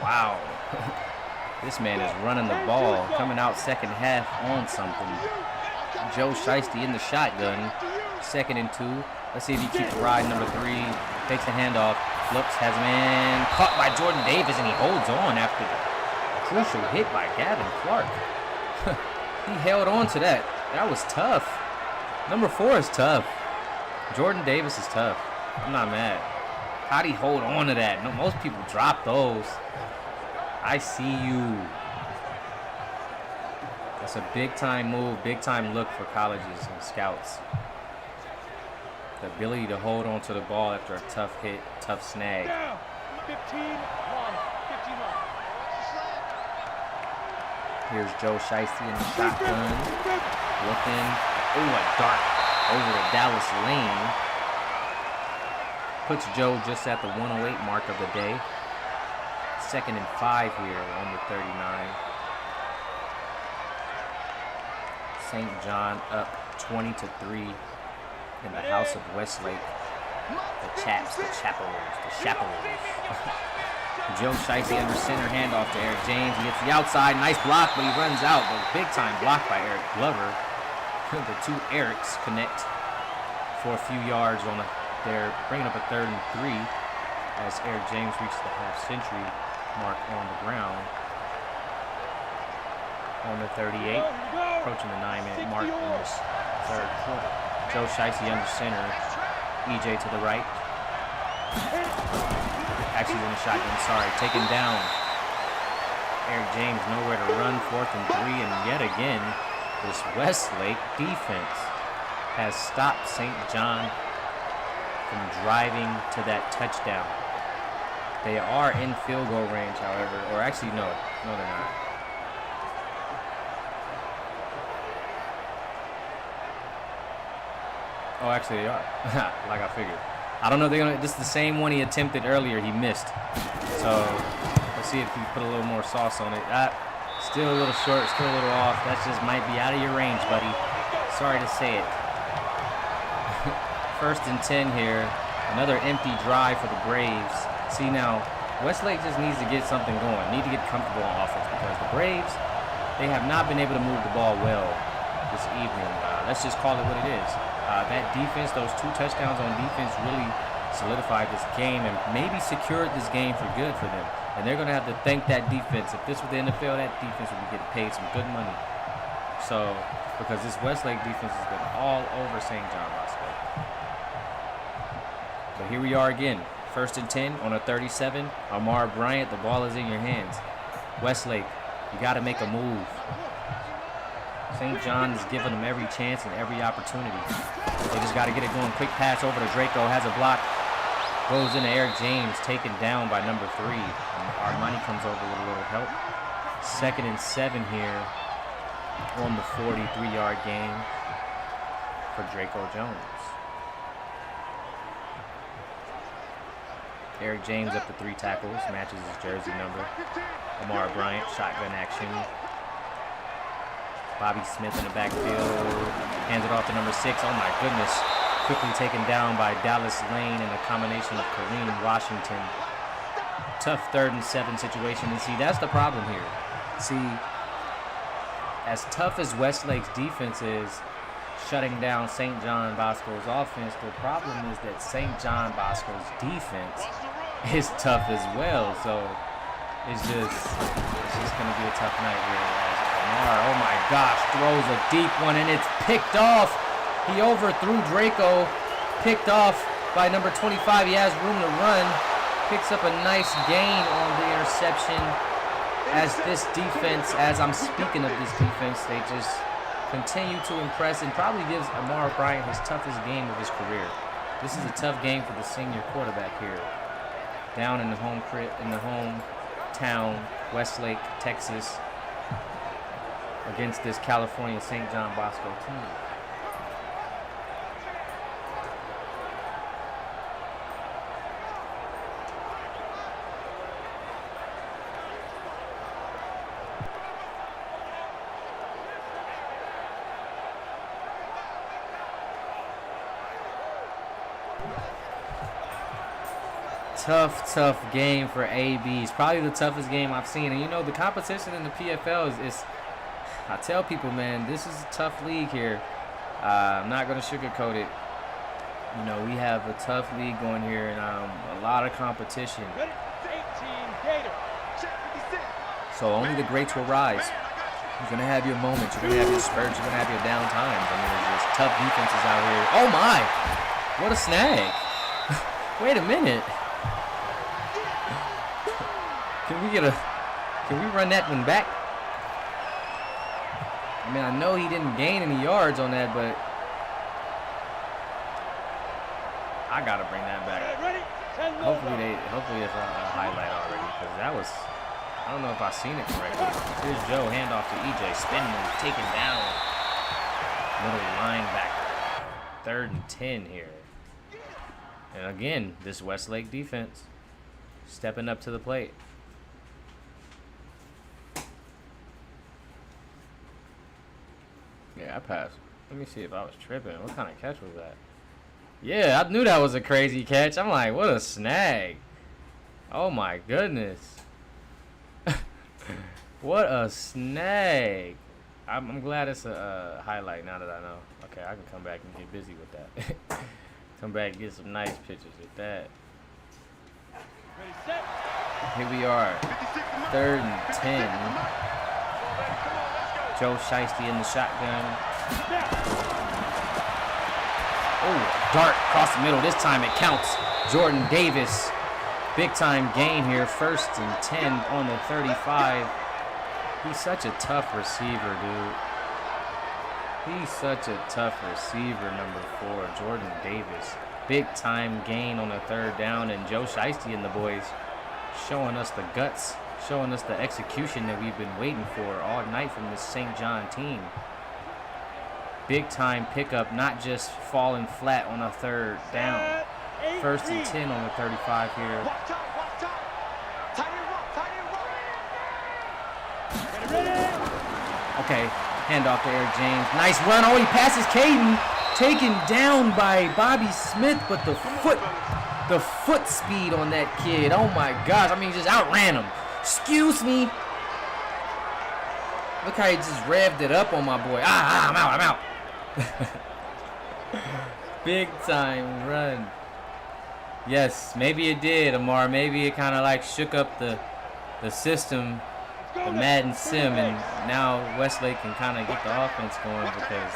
S1: Wow. This man is running the ball, coming out second half on something. Joe Shiesty in the shotgun, 2nd and 2. Let's see if he keeps riding. Number 3 takes the handoff, looks, has a man caught by Jordan Davis, and he holds on after the crucial hit by Gavin Clark. He held on to that. That was tough. Number 4 is tough. Jordan Davis is tough. I'm not mad. How'd he hold on to that? No, most people drop those. I see you. That's a big-time move, big-time look for colleges and scouts. The ability to hold on to the ball after a tough hit, tough snag.
S2: 15-1.
S1: Here's Joe Shiesty in the shotgun. Looking. Oh, a dart over the Dallas lane. Puts Joe just at the 108 mark of the day. 2nd and 5 here on the 39. St. John up 20-3 in the house of Westlake. The Chaps, the Chaperones, the Chaperones. Joe Shiesty under center, handoff to Eric James. He gets the outside, nice block, but he runs out. But big time block by Eric Glover. The two Erics connect for a few yards on they're bringing up a 3rd and 3 as Eric James reaches the half-century mark on the ground. On the 38, approaching the 9-minute mark in this 3rd quarter. Joe Shiesty under center, EJ to the right. Actually in the shotgun, sorry, taken down. Eric James nowhere to run, 4th and 3, and yet again, this Westlake defense has stopped St. John from driving to that touchdown. They are in field goal range, however, or actually no, they're not. Oh, actually they are, like I figured. I don't know if they're gonna, this is the same one he attempted earlier, he missed. So, let's see if he put a little more sauce on it. Still a little short, still a little off. That just might be out of your range, buddy. Sorry to say it. 1st and 10 here. Another empty drive for the Braves. See now, Westlake just needs to get something going. Need to get comfortable on offense because the Braves, they have not been able to move the ball well this evening. Let's just call it what it is. That defense, those 2 touchdowns on defense really solidified this game and maybe secured this game for good for them. And they're going to have to thank that defense. If this was the NFL, that defense would be getting paid some good money. So, because this Westlake defense has been all over St. John Bosco. But here we are again. 1st and 10 on a 37. Amar Bryant, the ball is in your hands. Westlake, you got to make a move. St. John is giving them every chance and every opportunity. They just got to get it going. Quick pass over to Draco, has a block. Goes into Eric James, taken down by number 3. Armani comes over with a little help. 2nd and 7 here on the 43-yard gain for Draco Jones. Eric James up to 3 tackles, matches his jersey number. Amar Bryant, shotgun action. Bobby Smith in the backfield, hands it off to number 6. Oh my goodness. Quickly taken down by Dallas Lane in a combination of Kareem Washington. Tough 3rd and 7 situation. And see, that's the problem here. See, as tough as Westlake's defense is, shutting down St. John Bosco's offense, the problem is that St. John Bosco's defense is tough as well. So it's just going to be a tough night here. Oh my gosh, throws a deep one and it's picked off. He overthrew Draco, picked off by number 25. He has room to run, picks up a nice gain on the interception. As this defense, as I'm speaking of this defense, they just continue to impress and probably gives Amar Bryant his toughest game of his career. This is a tough game for the senior quarterback here. Down in the hometown, Westlake, Texas, against this California St. John Bosco team. Tough game for AB. It's probably the toughest game I've seen. And you know, the competition in the PFL is I tell people, man, this is a tough league here. I'm not going to sugarcoat it. You know, we have a tough league going here and a lot of competition. So only the greats will rise. You're going to have your moments. You're going to have your spurts. You're going to have your down times. I mean, there's just tough defenses out here. Oh, my. What a snag. Wait a minute. Can we run that one back? I mean, I know he didn't gain any yards on that, but I gotta bring that back. Hopefully it's a highlight already, because that was, I don't know if I seen it correctly. Here's Joe, handoff to EJ, spin move, taken down. Middle linebacker. 3rd and 10 here. And again, this Westlake defense stepping up to the plate. Yeah, I passed. Let me see if I was tripping. What kind of catch was that? Yeah, I knew that was a crazy catch. I'm like, what a snag. Oh my goodness. What a snag. I'm glad it's a highlight now that I know. Okay, I can come back and get busy with that. Come back and get some nice pictures with that.
S2: Ready, set.
S1: Here we are. 3rd and 10. Joe Shiesty in the shotgun. Oh, dart across the middle. This time it counts. Jordan Davis. Big time gain here. 1st and 10 on the 35. He's such a tough receiver, dude. He's such a tough receiver, number 4, Jordan Davis. Big time gain on the 3rd down, and Joe Shiesty and the boys showing us the guts, showing us the execution that we've been waiting for all night from this St. John team. Big time pickup, not just falling flat on a 3rd down. 1st and 10 on the 35 here. Okay, handoff to Eric James. Nice run. Oh, he passes Caden. Taken down by Bobby Smith, but the foot speed on that kid. Oh my gosh. I mean, he just outran him. Excuse me. Look how he just revved it up on my boy. I'm out. Big time run. Yes, maybe it did, Amar. Maybe it kind of like shook up the system, the Madden sim, and now Westlake can kind of get the offense going because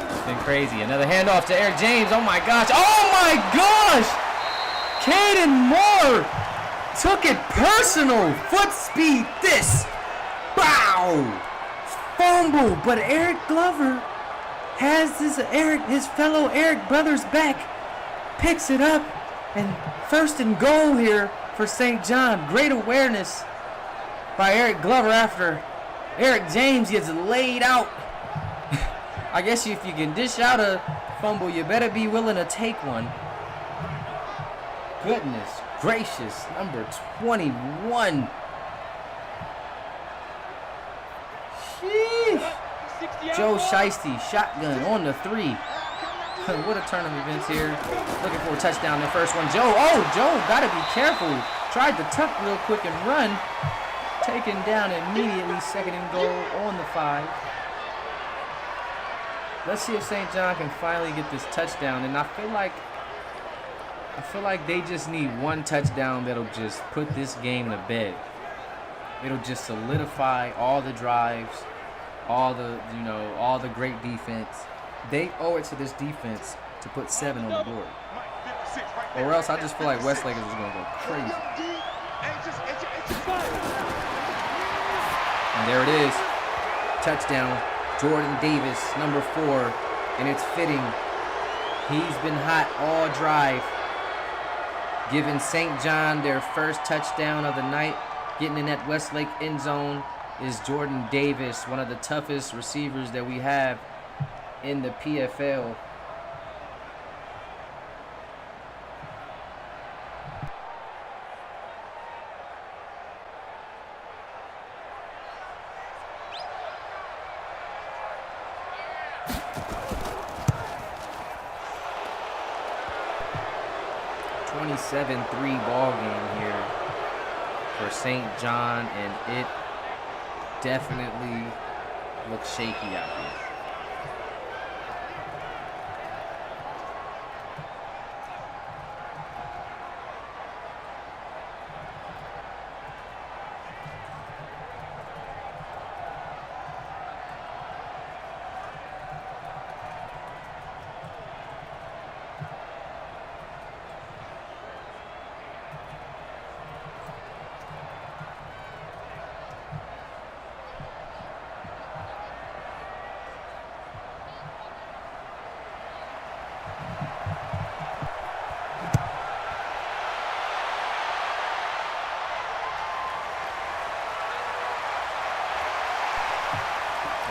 S1: it's been crazy. Another handoff to Eric James. Oh my gosh. Oh my gosh. Caden Moore took it personal. Foot speed. This. Bow. Fumble. But Eric Glover has his fellow Eric brothers back. Picks it up. And 1st and goal here for St. John. Great awareness by Eric Glover after Eric James gets laid out. I guess if you can dish out a fumble, you better be willing to take one. Goodness gracious, number 21. Sheesh. Joe Shiesty, shotgun on the 3. What a turn of events here. Looking for a touchdown, the first one. Joe got to be careful. Tried to tuck real quick and run. Taken down immediately, 2nd and goal on the 5. Let's see if St. John can finally get this touchdown. And I feel like they just need one touchdown that'll just put this game to bed. It'll just solidify all the drives, all the great defense. They owe it to this defense to put 7 on the board. Or else I just feel like Westlake is just going to go crazy. And there it is. Touchdown. Jordan Davis, number 4. And it's fitting. He's been hot all drive. Giving St. John their first touchdown of the night. Getting in that Westlake end zone is Jordan Davis, one of the toughest receivers that we have in the PFL. (27-3) ball game here for St. John, and it definitely looks shaky out here.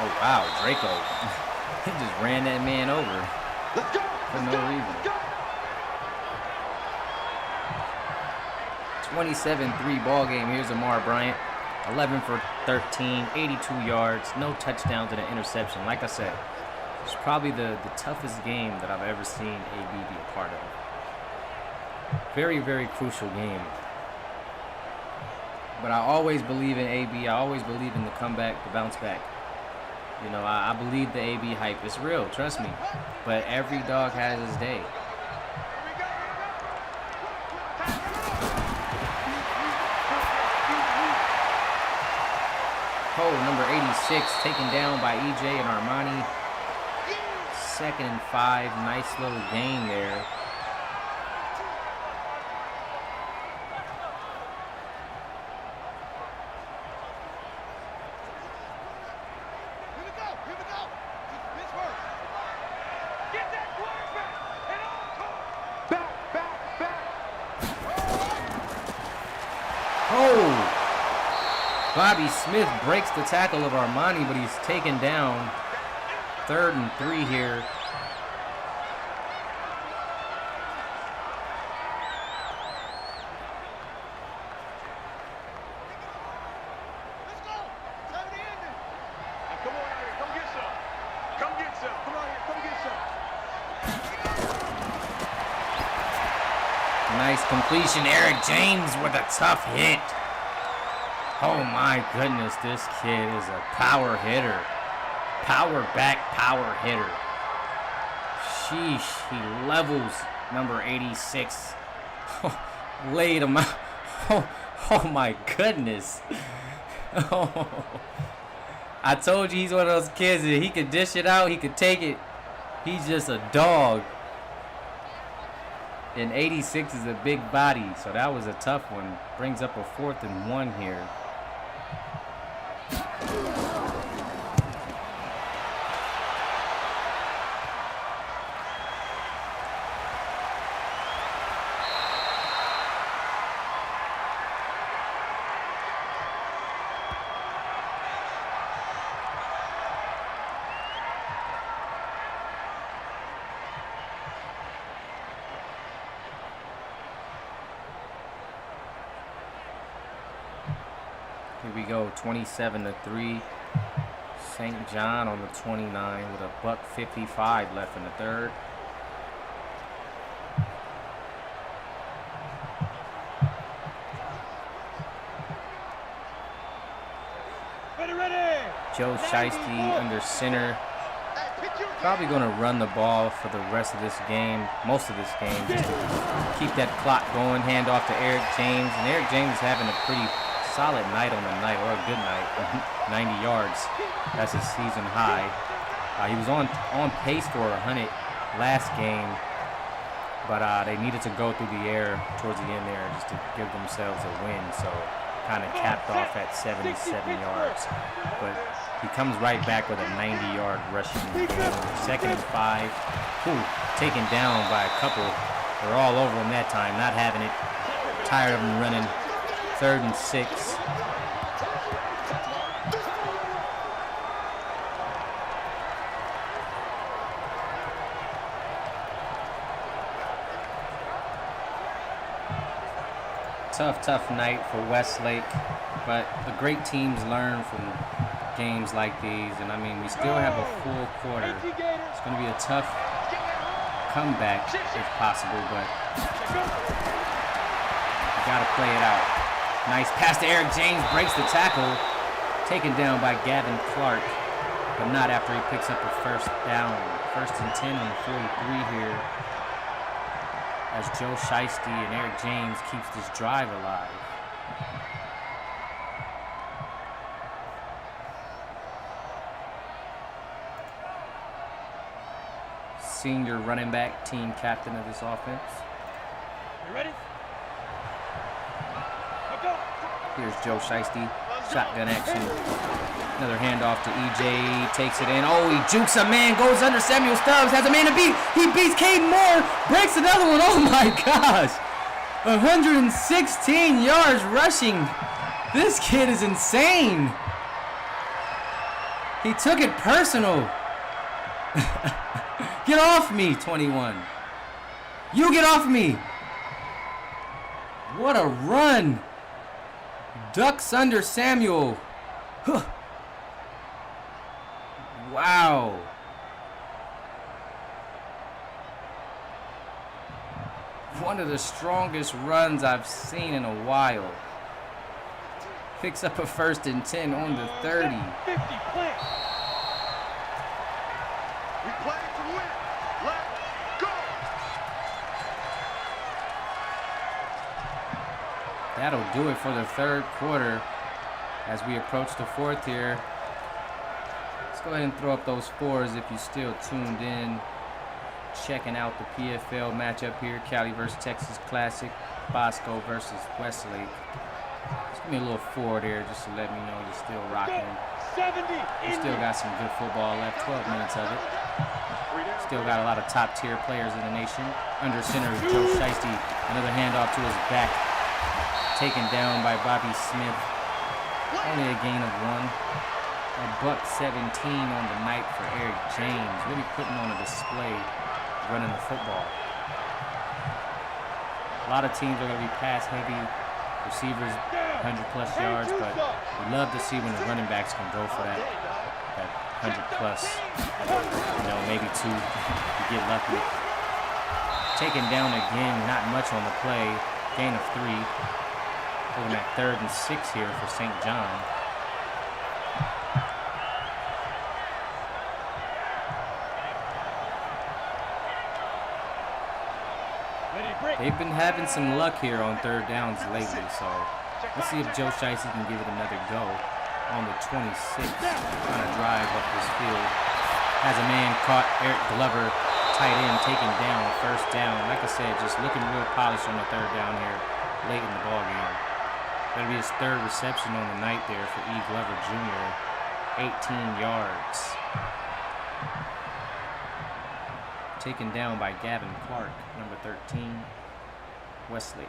S1: Oh, wow, Draco. He just ran that man over for no reason. 27-3 ball game. Here's Amar Bryant. 11 for 13, 82 yards, no touchdowns and an interception. Like I said, it's probably the toughest game that I've ever seen AB be a part of. Very, very crucial game. But I always believe in AB. I always believe in the comeback, the bounce back. You know, I believe the AB hype. It's real, trust me. But every dog has his day. Oh, number 86 taken down by EJ and Armani. 2nd and 5. Nice little gain there. Bobby Smith breaks the tackle of Armani, but he's taken down. 3rd and 3 here.
S2: Let's go. Time to end it. Come on out here. Come get some. Come get some. Come out here. Come get some.
S1: Nice completion. Eric James with a tough hit. Oh my goodness, this kid is a power hitter. Power back, power hitter. Sheesh, he levels number 86. Laid him out. Oh my goodness. Oh. I told you he's one of those kids that he could dish it out, he could take it. He's just a dog. And 86 is a big body, so that was a tough one. Brings up a 4th and 1 here. Here we go, 27-3. St. John on the 29 with a $1:55 left in the 3rd.
S2: Ready.
S1: Joe Shiesty under center. Probably going to run the ball for the rest of this game, most of this game, just to keep that clock going. Hand off to Eric James. And Eric James is having a pretty solid night on the night, or a good night. 90 yards. That's his season high. He was on pace for 100 last game, but they needed to go through the air towards the end there just to give themselves a win. So kind of capped off at 77 yards. But he comes right back with a 90-yard rushing game. 2nd and 5. Ooh, taken down by a couple. They're all over him that time, not having it. Tired of him running. 3rd and 6. Tough night for Westlake, but the great teams learn from games like these, and I mean, we still have a full quarter. It's going to be a tough comeback if possible, but you got to play it out. Nice pass to Eric James, breaks the tackle, taken down by Gavin Clark, but not after he picks up a 1st down. 1st and 10 on the 43 here, as Joe Shiesty and Eric James keeps this drive alive. Senior running back, team captain of this offense.
S2: You ready?
S1: Here's Joe Shiesty, shotgun action. Another handoff to EJ, takes it in. Oh, he jukes a man, goes under Samuel Stubbs, has a man to beat. He beats Caden Moore, breaks another one. Oh my gosh. 116 yards rushing. This kid is insane. He took it personal. Get off me, 21. You get off me. What a run. Ducks under Samuel. Huh. Wow. One of the strongest runs I've seen in a while. Picks up a 1st and 10 on the 30.
S2: 50 play. We play to win. Let's go.
S1: That'll do it for the 3rd quarter as we approach the 4th here. Let's go ahead and throw up those scores if you're still tuned in. Checking out the PFL matchup here. Cali versus Texas Classic. Bosco versus Westlake. Just give me a little forward here just to let me know you're still rocking. We still got some good football left. 12 minutes of it. Still got a lot of top tier players in the nation. Under center is Joe Shiesty. Another handoff to his back. Taken down by Bobby Smith. Only a gain of 1. A buck 17 on the night for Eric James. Really putting on a display running the football. A lot of teams are going to be pass heavy. Receivers 100 plus yards, but we love to see when the running backs can go for that 100 plus. You know, maybe 2 if you get lucky. Taken down again, not much on the play. Gain of 3. Looking at 3rd and 6 here for St. John. They've been having some luck here on 3rd downs lately, so let's see if Joe Shiesty can give it another go on the 26. Trying to drive up this field. Has a man caught. Eric Glover, tight end, taken down. 1st down. Like I said, just looking real polished on the 3rd down here late in the ball game. That'll be his 3rd reception on the night there for E. Glover Jr. 18 yards. Taken down by Gavin Clark, number 13, Westlake.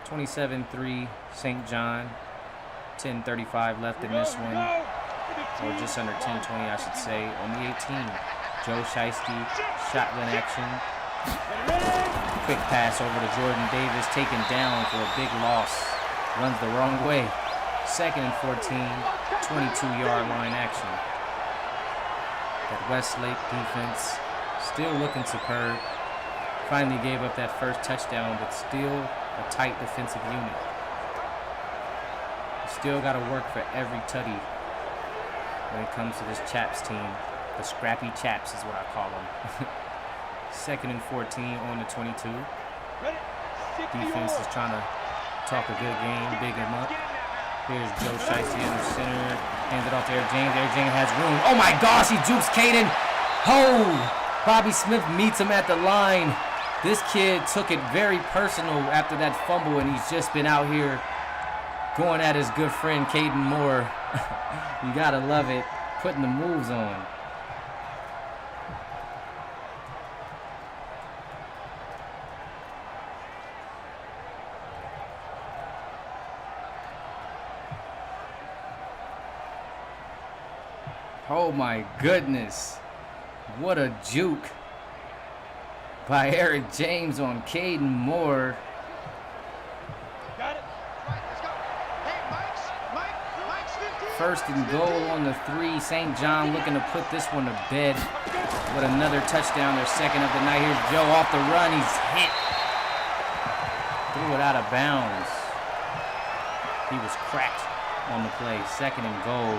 S1: 27-3, St. John. 10:35 left in this one, or just under 10:20, I should say. On the 18, Joe Shiesty, shotgun action. Quick pass over to Jordan Davis, taken down for a big loss. Runs the wrong way. 2nd and 14, 22-yard line action. That Westlake defense still looking superb. Finally gave up that 1st touchdown, but still a tight defensive unit. Still got to work for every tutty when it comes to this Chaps team. The Scrappy Chaps is what I call them. 2nd and 14 on the 22. Defense is trying to talk a good game, big him up. Here's Joe Shiesty in the center. Hands it off to Eric James. Eric James has room. Oh my gosh, he jukes Caden. Oh! Bobby Smith meets him at the line. This kid took it very personal after that fumble, and he's just been out here going at his good friend Caden Moore. You gotta love it. Putting the moves on. Oh my goodness. What a juke by Eric James on Caden Moore.
S2: Got it. Let's go. Hey, Mike's 15.
S1: 1st and goal on the 3. St. John looking to put this one to bed with another touchdown, their 2nd of the night. Here's Joe off the run. He's hit. Threw it out of bounds. He was cracked on the play. 2nd and goal.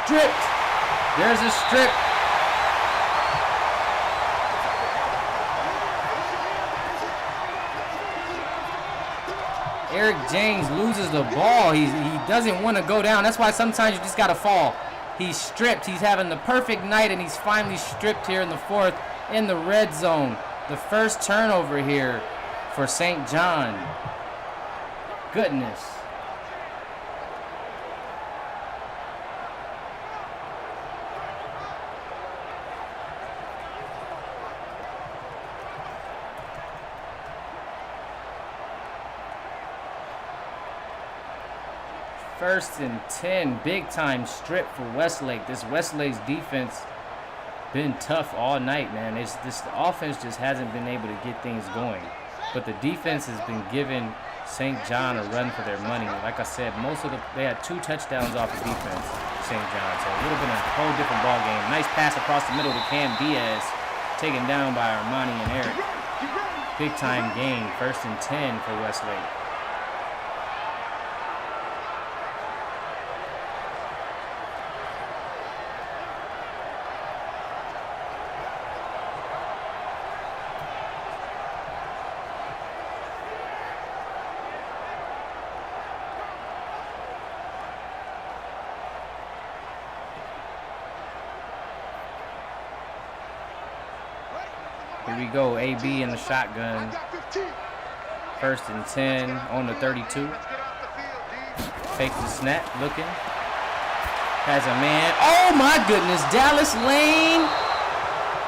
S1: Stripped. There's a strip. Eric James loses the ball. He doesn't want to go down. That's why sometimes you just got to fall. He's stripped. He's having the perfect night, and he's finally stripped here in the 4th in the red zone. The 1st turnover here for St. John. Goodness. First and 10, big time strip for Westlake. This Westlake's defense been tough all night, man. The offense just hasn't been able to get things going. But the defense has been giving St. John a run for their money. Like I said, they had 2 touchdowns off of defense, St. John. So it would have been a whole different ball game. Nice pass across the middle to Cam Diaz, taken down by Armani and Eric. Big time gain, first and 10 for Westlake. Here we go, AB in the shotgun. First and 10 on the 32. Fakes the snap, looking. Has a man. Oh my goodness, Dallas Lane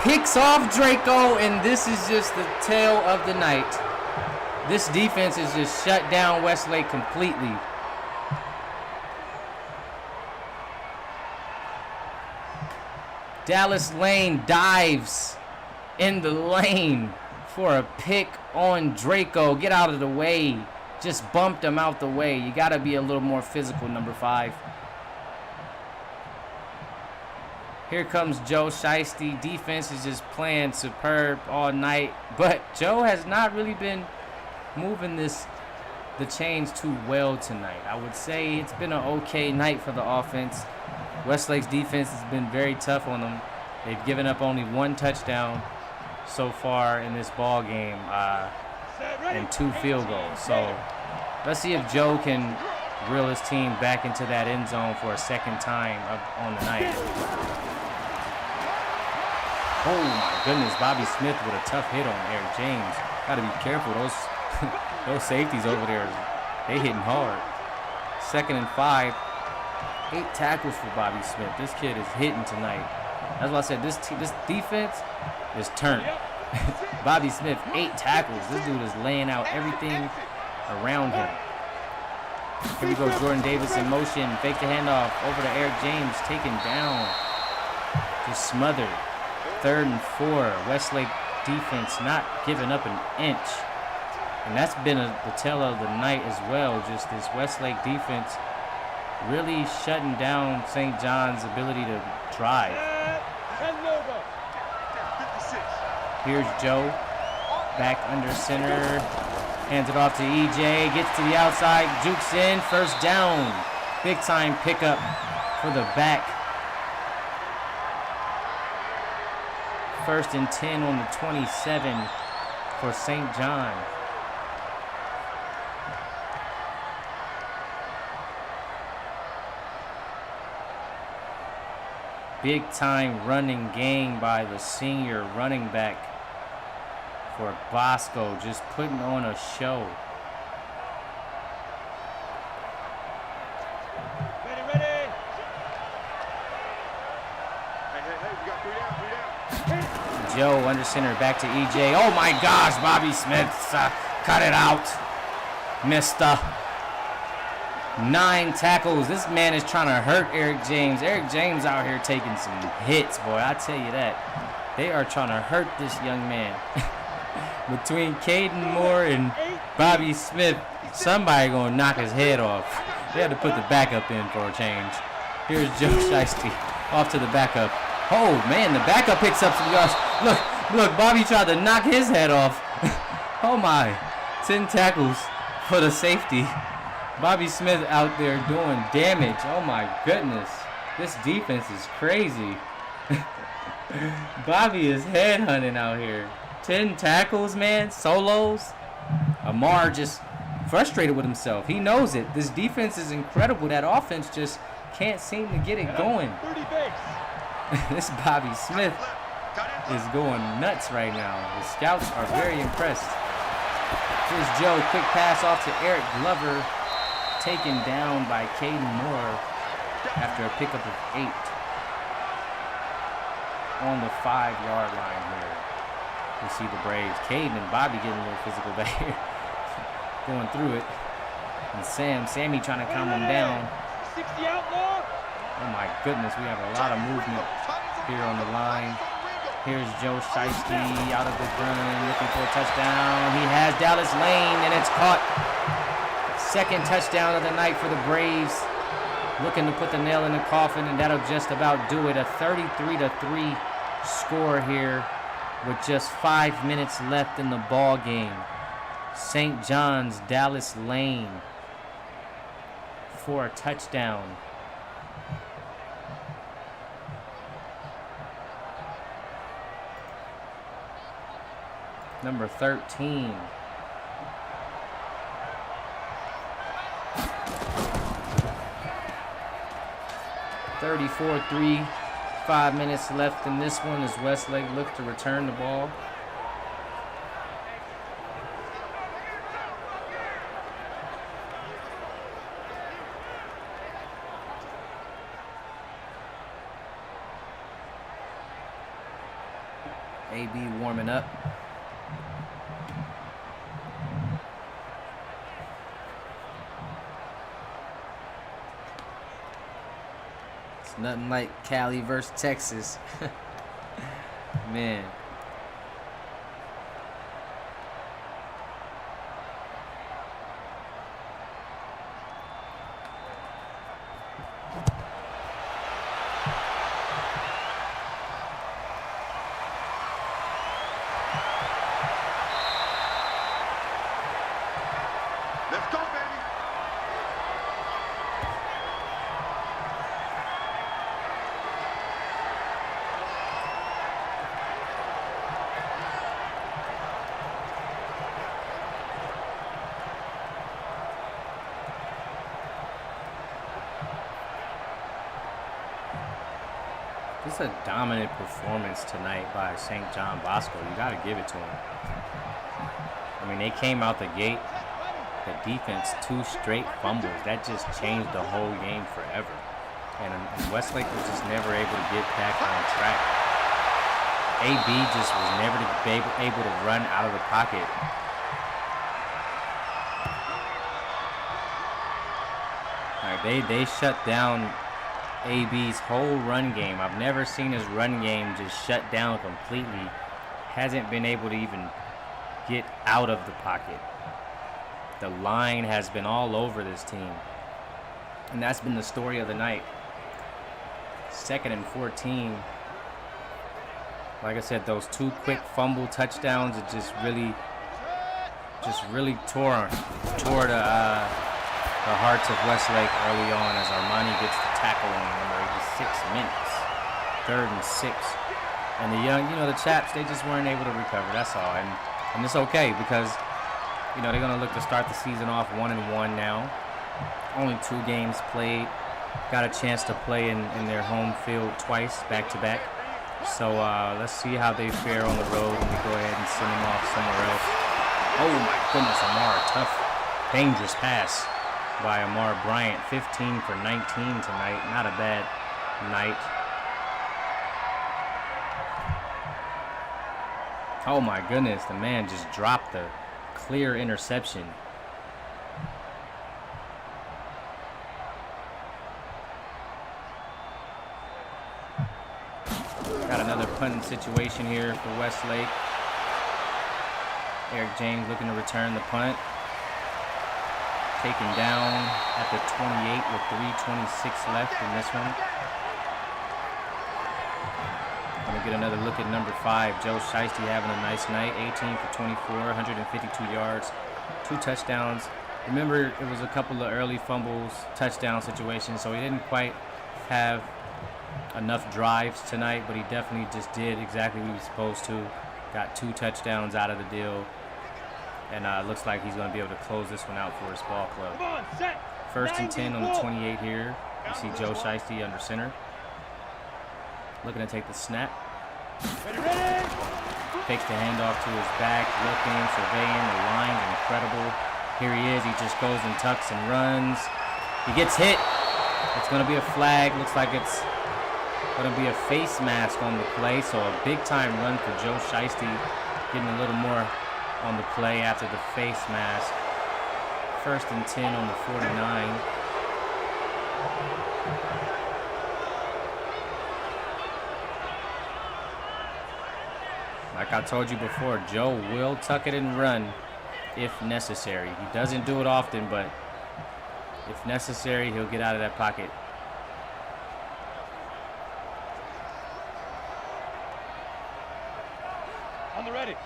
S1: picks off Draco, and this is just the tale of the night. This defense has just shut down Westlake completely. Dallas Lane dives in the lane for a pick on Draco. Get out of the way. Just bumped him out the way. You got to be a little more physical, number 5. Here comes Joe Shiesty. Defense is just playing superb all night. But Joe has not really been moving the chains too well tonight. I would say it's been an okay night for the offense. Westlake's defense has been very tough on them. They've given up only 1 touchdown so far in this ball game and 2 field goals. So let's see if Joe can reel his team back into that end zone for a second time on the night. Oh my goodness, Bobby Smith with a tough hit on Eric James. Got to be careful. Those safeties over there, they hitting hard. Second and 5. 8 tackles for Bobby Smith. This kid is hitting tonight. That's why I said this defense is turned. Bobby Smith, 8 tackles. This dude is laying out everything around him. Here we go, Jordan Davis in motion. Fake the handoff over to Eric James. Taken down. Just smothered. 3rd and 4. Westlake defense not giving up an inch. And that's been the tale of the night as well. Just this Westlake defense really shutting down St. John's ability to drive. Here's Joe, back under center, hands it off to EJ, gets to the outside, jukes in, first down. Big time pickup for the back. First and 10 on the 27 for St. John. Big time running game by the senior running back for Bosco, just putting on a show.
S2: Ready. Hey, we got 3 down.
S1: Joe under center, back to EJ. Oh my gosh, Bobby Smith cut it out. Missed 9 tackles. This man is trying to hurt Eric James. Eric James out here taking some hits, boy. I tell you that. They are trying to hurt this young man. Between Caden Moore and Bobby Smith, somebody going to knock his head off. They had to put the backup in for a change. Here's Joe Shiesty off to the backup. Oh, man, the backup picks up some yards. Look, Bobby tried to knock his head off. Oh, my. 10 tackles for the safety. Bobby Smith out there doing damage. Oh my goodness. This defense is crazy. Bobby is headhunting out here. 10 tackles, man. Solos. Amar just frustrated with himself. He knows it. This defense is incredible. That offense just can't seem to get it going. This Bobby Smith is going nuts right now. The scouts are very impressed. Here's Joe. Quick pass off to Eric Glover. Taken down by Caden Moore after a pickup of 8 on the 5-yard line here. You see the Braves. Caden and Bobby getting a little physical back here. Going through it. And Sammy trying to calm him down.
S2: 60 outlaw.
S1: Oh my goodness, we have a lot of movement here on the line. Here's Joe Shiesty out of the gun, looking for a touchdown. He has Dallas Lane, and it's caught. Second touchdown of the night for the Braves. Looking to put the nail in the coffin, and that'll just about do it. A 33-3 score here with just 5 minutes left in the ball game. St. John's, Dallas Lane for a touchdown. Number 13. (34-3). 5 minutes left in this one as Westlake looks to return the ball. AB warming up. It's nothing like Cali versus Texas. Man.
S2: Let's go, baby.
S1: This is a dominant performance tonight by St. John Bosco. You got to give it to him. I mean, they came out the gate. The defense, 2 straight fumbles. That just changed the whole game forever. And Westlake was just never able to get back on track. AB just was never able to run out of the pocket. All right, they shut down AB's whole run game. I've never seen his run game just shut down completely. Hasn't been able to even get out of the pocket. The line has been all over this team. And that's been the story of the night. 2nd and 14. Like I said, those 2 quick fumble touchdowns, it just really tore the hearts of Westlake early on as Armani gets the tackle on number 86 minutes. 3rd and 6. And the chaps, they just weren't able to recover. That's all. And it's okay because they're going to look to start the season off 1-1 now. Only 2 games played. Got a chance to play in their home field twice, back-to-back. So let's see how they fare on the road when we go ahead and send them off somewhere else. Oh, my goodness, Amar, tough, dangerous pass by Amar Bryant. 15 for 19 tonight. Not a bad night. Oh, my goodness, the man just dropped the clear interception. Got another punting situation here for Westlake. Eric James looking to return the punt. Taken down at the 28 with 3:26 left in this one. Gonna get another look at number 5, Joe Shiesty, having a nice night. 18 for 24, 152 yards, 2 touchdowns. Remember, it was a couple of early fumbles, touchdown situations, so he didn't quite have enough drives tonight, but he definitely just did exactly what he was supposed to. Got 2 touchdowns out of the deal, and looks like he's going to be able to close this one out for his ball club. 1st and 10 on the 28 here. You see Joe Shiesty under center. Looking to take the snap. Takes the handoff to his back, looking, surveying. The line's incredible. Here he is. He just goes and tucks and runs. He gets hit. It's going to be a flag. Looks like it's going to be a face mask on the play. So a big-time run for Joe Shiesty, getting a little more on the play after the face mask. First and 10 on the 49. Like I told you before, Joe will tuck it and run if necessary. He doesn't do it often, but if necessary, he'll get out of that pocket.
S2: On the ready.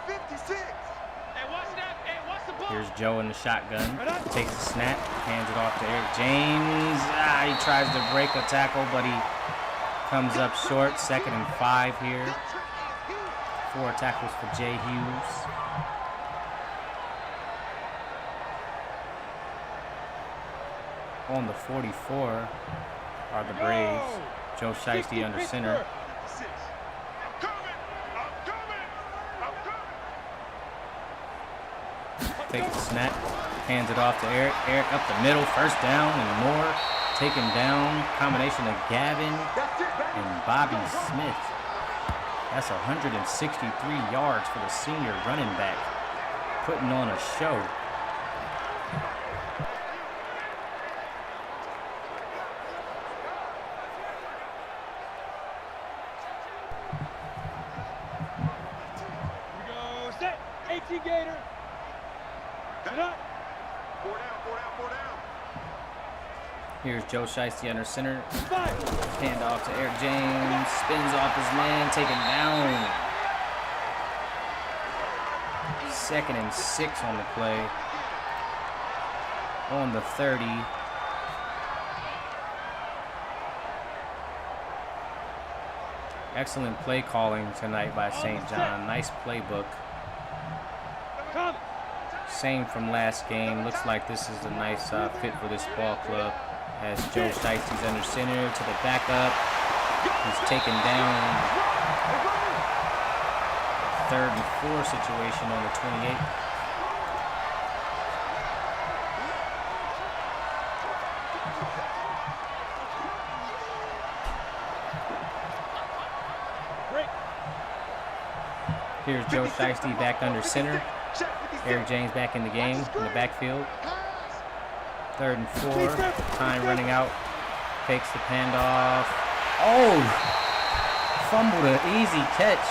S2: 56. Hey, watch that. Hey, watch the ball.
S1: Here's Joe in the shotgun. Takes the snap, hands it off to Eric James. He tries to break a tackle, but he comes up short. 2nd and 5 here. 4 tackles for Jay Hughes. On the 44 are the Braves. Joe Shiesty under center. Takes the snap, hands it off to Eric. Eric up the middle, first down and more. Taken down, combination of Gavin and Bobby Smith. That's 163 yards for the senior running back, putting on a show.
S2: Here we go. Set. 18 Gator. Set up. 4 down.
S1: Here's Joe Shiesty under center. Hand off to Eric James. Spins off his man. Taken down. 2nd and 6 on the play. On the 30. Excellent play calling tonight by St. John. Nice playbook. Same from last game. Looks like this is a nice fit for this ball club. As Joe Shiesty's under center to the backup. He's taken down. 3rd and 4 situation on the 28. Here's Joe Shiesty back under center. Eric James back in the game in the backfield. 3rd and 4. Time running out. Takes the handoff. Oh! Fumbled an easy catch.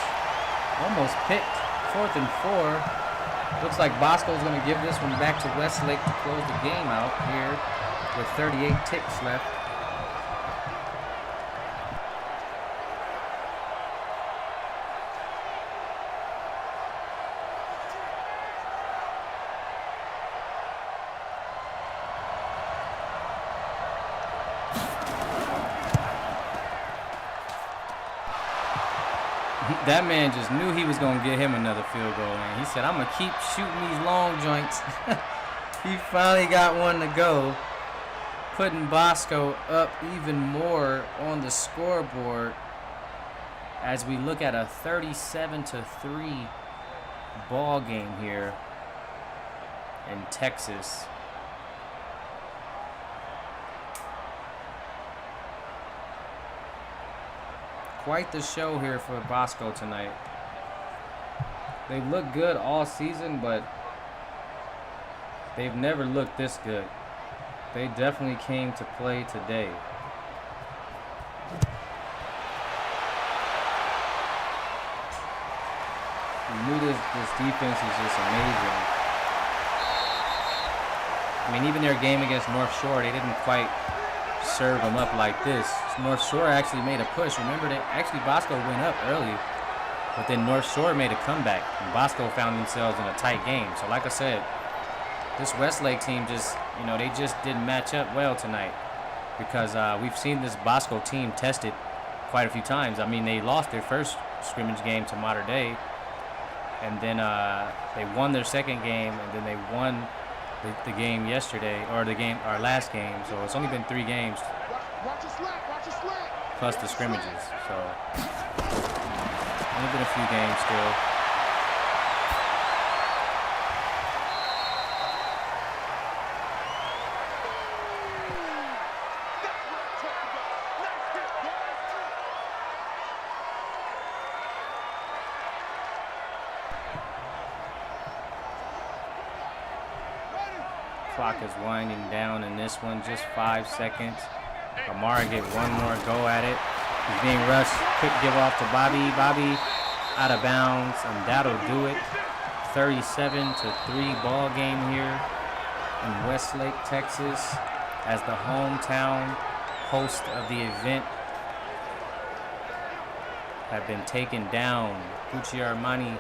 S1: Almost picked. 4th and 4. Looks like Bosco's going to give this one back to Westlake to close the game out here with 38 ticks left. That man just knew he was going to get him another field goal, and he said, I'm going to keep shooting these long joints. He finally got one to go, putting Bosco up even more on the scoreboard as we look at a 37-3 ball game here in Texas. Quite the show here for Bosco tonight. They've looked good all season, but they've never looked this good. They definitely came to play today. We knew this defense is just amazing. I mean, even their game against North Shore, they didn't quite serve them up like this. North Shore actually made a push. Remember that actually Bosco went up early, but then North Shore made a comeback, and Bosco found themselves in a tight game. So like I said, this Westlake team just, they just didn't match up well tonight because we've seen this Bosco team tested quite a few times. I mean, they lost their first scrimmage game to Mater Dei, and then they won their second game, and then they won the game yesterday, or our last game. So it's only been 3 games plus the scrimmages. So only been a few games still. Clock is winding down in this one. Just 5 seconds. Amara get one more go at it. He's being rushed. Quick give off to Bobby. Bobby out of bounds, and that'll do it. 37-3 ball game here in Westlake, Texas, as the hometown host of the event have been taken down. Gucci Armani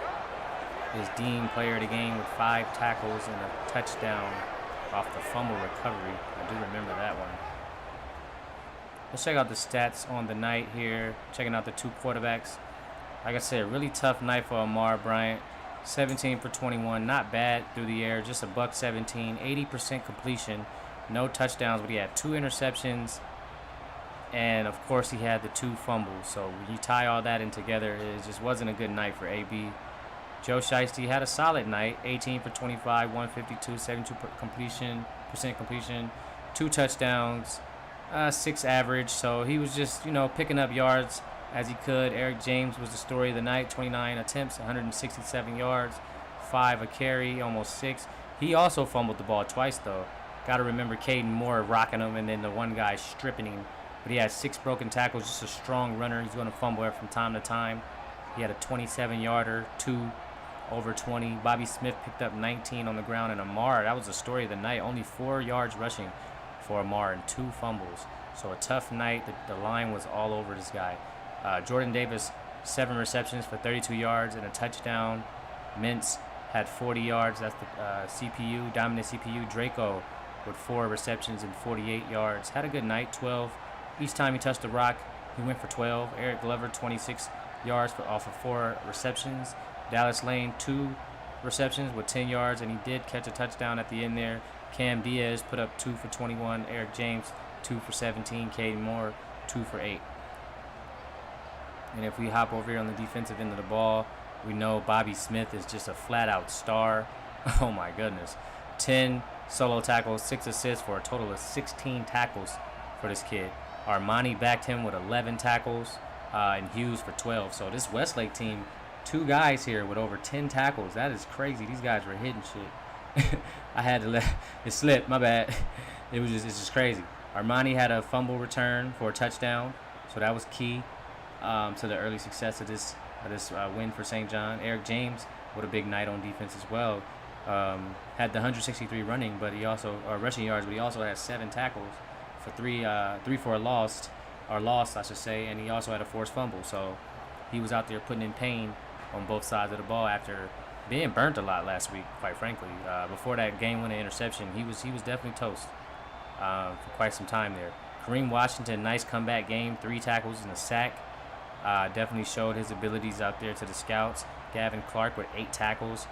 S1: is deemed player of the game with 5 tackles and a touchdown off the fumble recovery. I do remember that one. Let's check out the stats on the night here. Checking out the 2 quarterbacks. Like I said, really tough night for Amar Bryant. 17 for 21, not bad through the air, just a $117, 80% completion, no touchdowns, but he had 2 interceptions, and of course he had the 2 fumbles. So when you tie all that in together, it just wasn't a good night for AB. Joe Shiesty had a solid night, 18 for 25, 152, 72% completion, 2 touchdowns, 6 average. So he was just, picking up yards as he could. Eric James was the story of the night, 29 attempts, 167 yards, 5 a carry, almost 6. He also fumbled the ball twice, though. Got to remember Caden Moore rocking him and then the one guy stripping him. But he had 6 broken tackles, just a strong runner. He's going to fumble it from time to time. He had a 27-yarder, 2 over 20. Bobby Smith picked up 19 on the ground, and Amar, that was the story of the night. Only 4 yards rushing for Amar and 2 fumbles. So a tough night. The line was all over this guy. Jordan Davis, 7 receptions for 32 yards and a touchdown. Mintz had 40 yards. That's the CPU, dominant CPU. Draco with 4 receptions and 48 yards. Had a good night, 12. Each time he touched the rock, he went for 12. Eric Glover, 26 yards off of 4 receptions. Dallas Lane, 2 receptions with 10 yards, and he did catch a touchdown at the end there. Cam Diaz put up 2 for 21. Eric James, 2 for 17. Caden Moore, 2 for 8. And if we hop over here on the defensive end of the ball, we know Bobby Smith is just a flat-out star. Oh, my goodness. 10 solo tackles, 6 assists for a total of 16 tackles for this kid. Armani backed him with 11 tackles, and Hughes for 12. So this Westlake team, 2 guys here with over 10 tackles. That is crazy. These guys were hitting shit. I had to let it slip. My bad. It's just crazy. Armani had a fumble return for a touchdown, so that was key to the early success of this win for St. John. Eric James with a big night on defense as well. Had the 163 running, but he also rushing yards, but he also had 7 tackles for 3 for a lost, I should say, and he also had a forced fumble. So he was out there putting in pain on both sides of the ball after being burnt a lot last week, quite frankly. Before that game-winning interception, he was definitely toast for quite some time there. Kareem Washington, nice comeback game, 3 tackles and a sack. Definitely showed his abilities out there to the scouts. Gavin Clark with 8 tackles,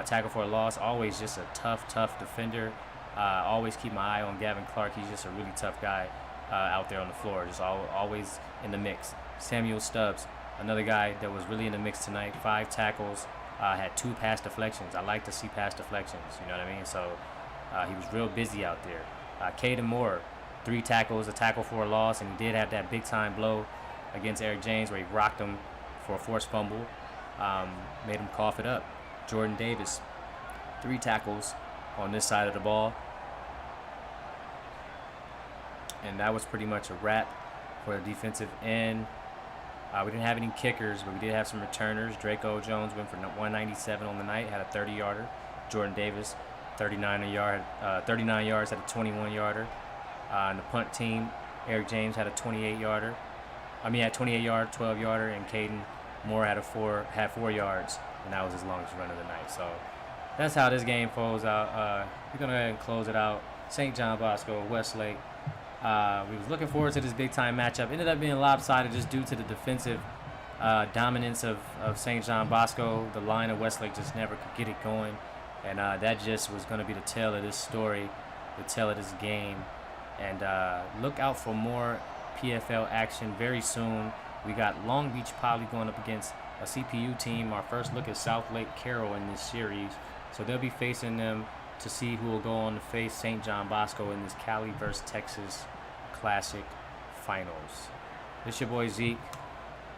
S1: tackle for a loss. Always just a tough defender. Always keep my eye on Gavin Clark. He's just a really tough guy out there on the floor, just always in the mix. Samuel Stubbs, another guy that was really in the mix tonight. 5 tackles, had 2 pass deflections. I like to see pass deflections, you know what I mean? So he was real busy out there. Caden Moore, 3 tackles, a tackle for a loss, and he did have that big-time blow against Eric James where he rocked him for a forced fumble, made him cough it up. Jordan Davis, 3 tackles on this side of the ball. And that was pretty much a wrap for the defensive end. We didn't have any kickers, but we did have some returners. Draco Jones went for 197 on the night, had a 30-yarder. Jordan Davis, 39 yards, had a 21-yarder. And the punt team, Eric James had a 28-yarder. Had 28-yard, 12-yarder, and Caden Moore had 4 yards, and that was his longest run of the night. So that's how this game folds out. We're gonna go ahead and close it out. St. John Bosco, Westlake. We was looking forward to this big-time matchup. Ended up being lopsided just due to the defensive dominance of St. John Bosco. The line of Westlake just never could get it going, and that just was going to be the tale of this story, the tale of this game. And look out for more PFL action very soon. We got Long Beach Poly going up against a CPU team. Our first look at South Lake Carroll in this series. So they'll be facing them to see who will go on to face St. John Bosco in this Cali versus Texas Classic Finals. This your boy Zeke.